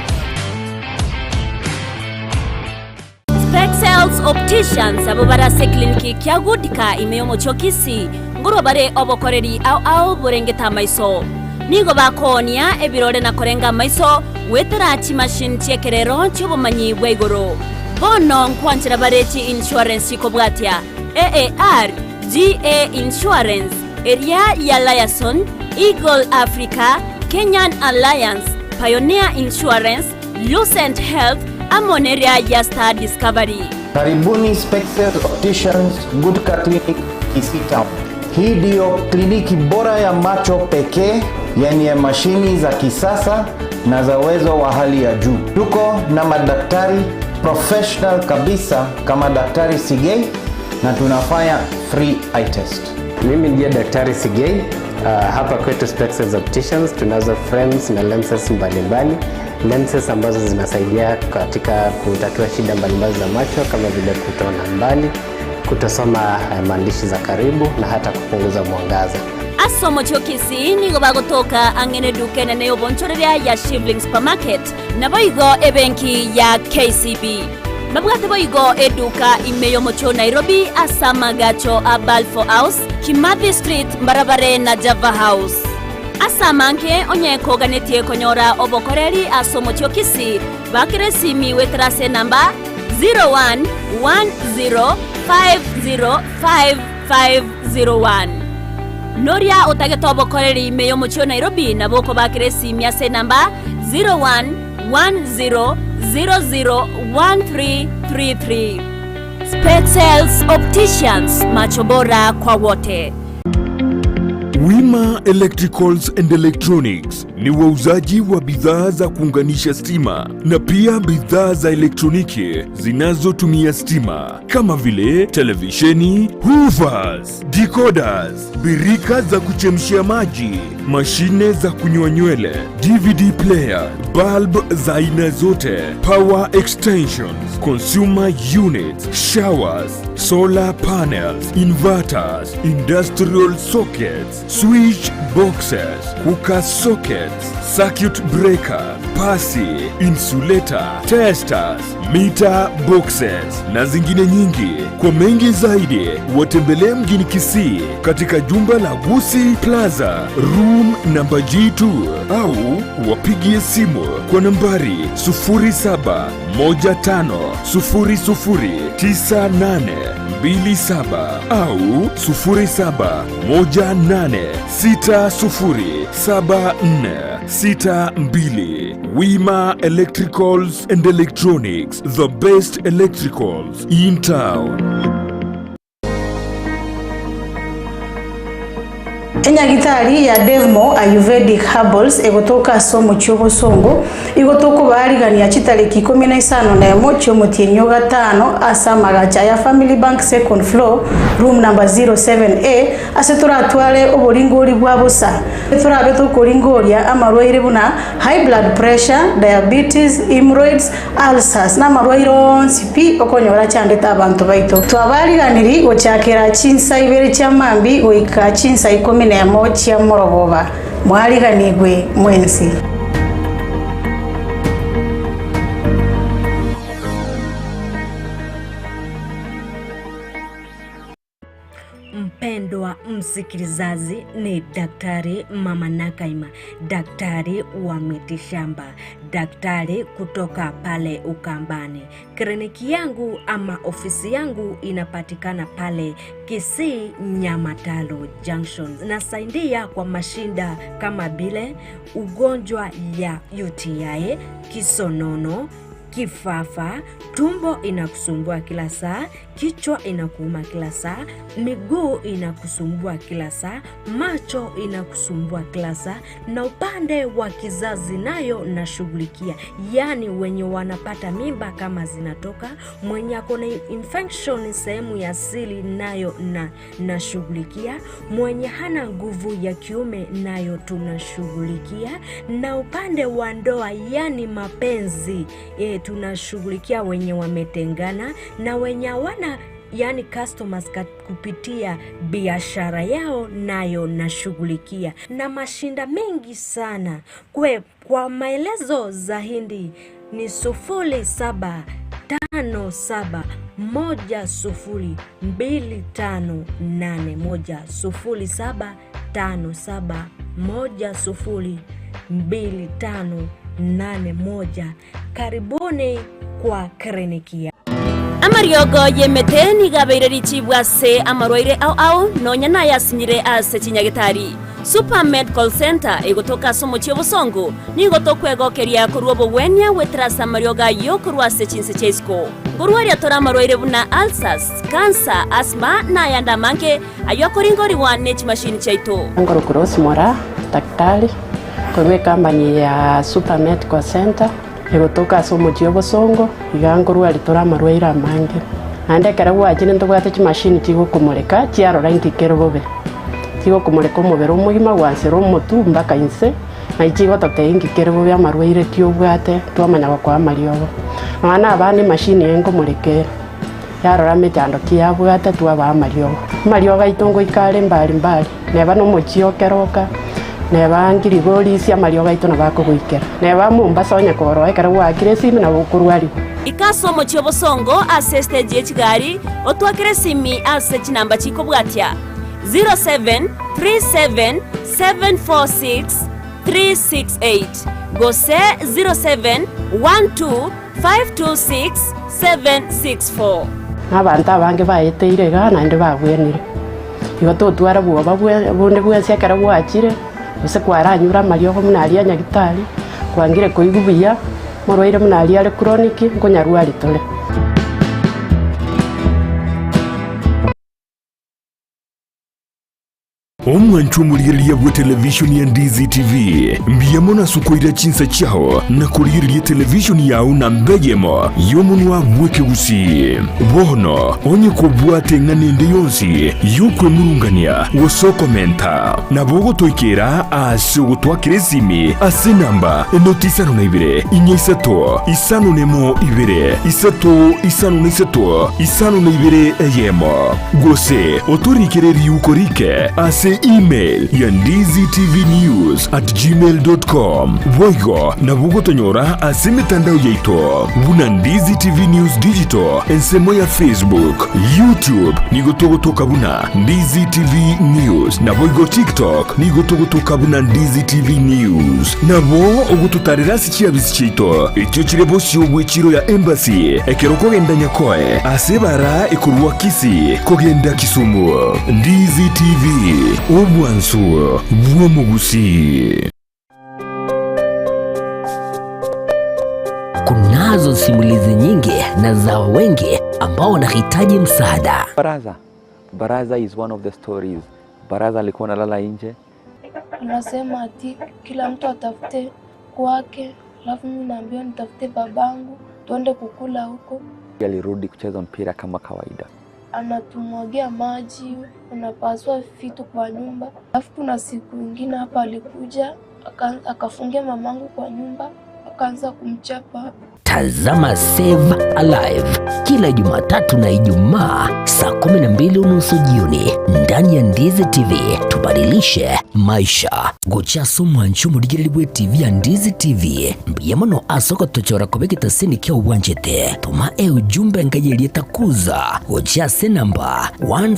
Spexels Opticians abobarase kliniki kya Gudika imeyomo chokisi nguro bare obokoreri au burengeta maiso nigo bakonia ebirore na korenga maiso wetera chi machine chekerero chubumanyi bwegoro bono nkwanchira barechi insurance ikobwatia AAR GA Insurance area ya Liason Eagle Africa Kenyan Alliance Pioneer Insurance Lucent Health Amoneria ya Star Discovery. Karibuni Spexels Opticians Gudika Clinic Kisii Town. Hii ndio kliniki bora ya macho pekee yenye mashini za kisasa na za uwezo wa hali ya juu. Tuko na madaktari professional kabisa kama Daktari Sigei na tunafanya free eye test. Mimi ndiye Daktari Sigei. Hapa kwetu Spexels Opticians tunazo frames na lenses mbalimbali. Lenses ambazo zinasaidia katika kutatua shida mbalimbali za macho kama vile kutoona mbali, kutosoma maandishi za karibu na hata kupunguza mwangaza. Asomo chokisi nigo bagotoka angene dukene ne obonchoreria ya Shivling Supermarket na boigo ebenki ya KCB. Mabwate boigo eduka imeyo mocho Nairobi asama gacho a Balfour House, Kimathi Street, Mbarabare na Java House. Asamanke onyeko ganetie konyora obokoreri asomo chokisi bakire simi wetrase namba 0110505501. Noria otageto obokoreri imeyo mocho Nairobi na boko bakire simi ase namba 0110001333. Spexels Opticians, macho bora kwa wote. Wima Electricals and Electronics ni wauzaji wa bidhaa za kuunganisha stima na pia bidhaa za elektroniki zinazotumia stima kama vile televisheni, hoovers, decoders, birika za kuchemshia maji, mashine za kunyoa nywele, DVD player, bulb za aina zote, power extensions, consumer units, showers, solar panels, inverters, industrial sockets, switch boxes, cooker sockets, circuit breaker, pasi, insulator, testers, meter boxes na zingine nyingi. Kwa mengi zaidi, watembelee mjini Kisii katika jumba la Gusii Plaza, room namba G2 au wapigie simu kwa nambari 0715009827 au 0718607462. Wima Electricals and Electronics, the best electricals in town. Enyagitari ya Devmo Ayurvedic Herbals egotoka somo cy'obusongo igotoka barigania kitariki 15 na mocho mutinyo gatano asa magacha ya Family Bank second floor room number 07A asetura twale oboringori bwa busa turabe tukoringoria amarwaire buna high blood pressure, diabetes, hemorrhoids, ulcers na marwairo CP okonyora cyandeta abantu baito twabariganiri gochakera chinsa ibere cyamambi goika chinsa 11 cia morogoba mwariganigwe mwensi. Mpendwa msikilizaji, ni Daktari Mama Nakaima, daktari wa mitishamba, daktari kutoka pale Ukambani. Kliniki yangu ama ofisi yangu inapatikana pale Kisii Nyamatalo Junction. Nasaidia kwa mashinda kama bile ugonjwa ya UTI, kisonono, kifafa, tumbo inakusumbua kila saa, kichwa inakuuma kila saa, miguu inakusumbua kila saa, macho inakusumbua kila saa, na upande wa kizazi nayo nashughulikia. Yani wenye wanapata mimba kama zinatoka, mwenye akona infection sehemu ya siri nayo nashughulikia, mwenye hana nguvu ya kiume nayo tunashughulikia, na upande wa ndoa yani mapenzi tunashughulikia wenye wametengana na wenye wana yani customers kupitia biashara yao nayo nashughulikia, na mashinda mengi sana. Kwa maelezo zaidi ni 0757102581 Karibuni kwa kliniki. Amariogo yemeteni gabeireri chibwase amarwaire au nonya na yasinyire ase chinyagitari. Super Medical Center egotoka somo cy'obusongo nigotokwegokeria kuruobo wenya wetrasa marioga yo kurwase chinse chesko. Kurwaria tora amarwaire buna ulcers, cancer, asthma na yanda manke ayokoringori wa net machine chaito. Ngoro cross mora daktari kwa company ya Super Medical Center egotoka somo cy'obusongo igangorwa ritora marwaire amange. Ande karawa ajine ndogwate chimashini chigo kumureka chiarora inkikero bobe. Tigo kumureka umubero umugima gwansero umutu mbaka inse na ichigo totengi kerebo bya marwaire kyobwate twamanya kwa mariogo abana abandi mashini yengo murekera yarora metando kyabwate twaba mariogo itongo ikale mbali neba no muchiokeroka neba ngirigori cia mariogo itona bakugwikera neba Mombasa onya koro ekara wakire simi na bukurwari ikasomo cy'obusongo ase stage y'ekigari otwakire simi ase kinamba chikobwatya 0737746368 gose 0712526764 abantu abange bayeteire gana inde bagwenire igo totwara bwoba bunde bwese akara bwachire use kwaranyura mariogo munali anyagitari kwangire koigubuya morwaire munali ale chronic nkonyarwari tole omwanchu muliriria bwa televishoni ya Ndizi TV mbiyemo na sukoira chinsa chao na kuliriria televishoni yao na mbejemo yomunwa bweke gusi bono onye kubwate nganende yonsi yukwe murungania wosokomenta na bogo toikera asugo twakiresimi ase namba enotisano na ibere inyisato isano nemo ibere isato isano na isato isano na ibere eyemo gose oturikireri ukorike ase email ya ndizitv@gmail.com voigo na bugotonyora ase mitandao yaito buna Ndizi TV News Digital ensemo ya Facebook, YouTube nigotogotoka buna Ndizi TV News na voigo TikTok nigotogotoka buna Ndizi TV News na bo ogututarira sikia bisichito ekyo kirebo cyobwechiro ya embassy ekeroko genda nyakoe ase bara ekurwa Kisi kogenda Kisumu. Ndizi TV obwansu bwomugusi. Kunazo simulizi nyingi na za wengi ambao wanahitaji msaada. Baraza is one of the stories. Baraza alikuwa analala nje. Anasema ati kila mtu atafute kwake, alafu mimi naambiwa nitafute babangu tuende kukula huko. Alirudi kucheza mpira kama kawaida. Anatumwagia maji, unapaswa vitu kwa nyumba. Alafu kuna siku nyingine hapa alikuja akafungia mamangu kwa nyumba, akaanza kumchapa. Tazama Save Alive kila Jumatatu na Ijumaa saa 12:30 jioni ndani ya Ndizi TV. Tubadilishe maisha. Gochaso mwanchu mudigiribwe TV ya Ndizi TV mbiyamano asoko tochora kobekita sini kyo wanjete tuma ujumbe ngayeli takuza gochase namba 15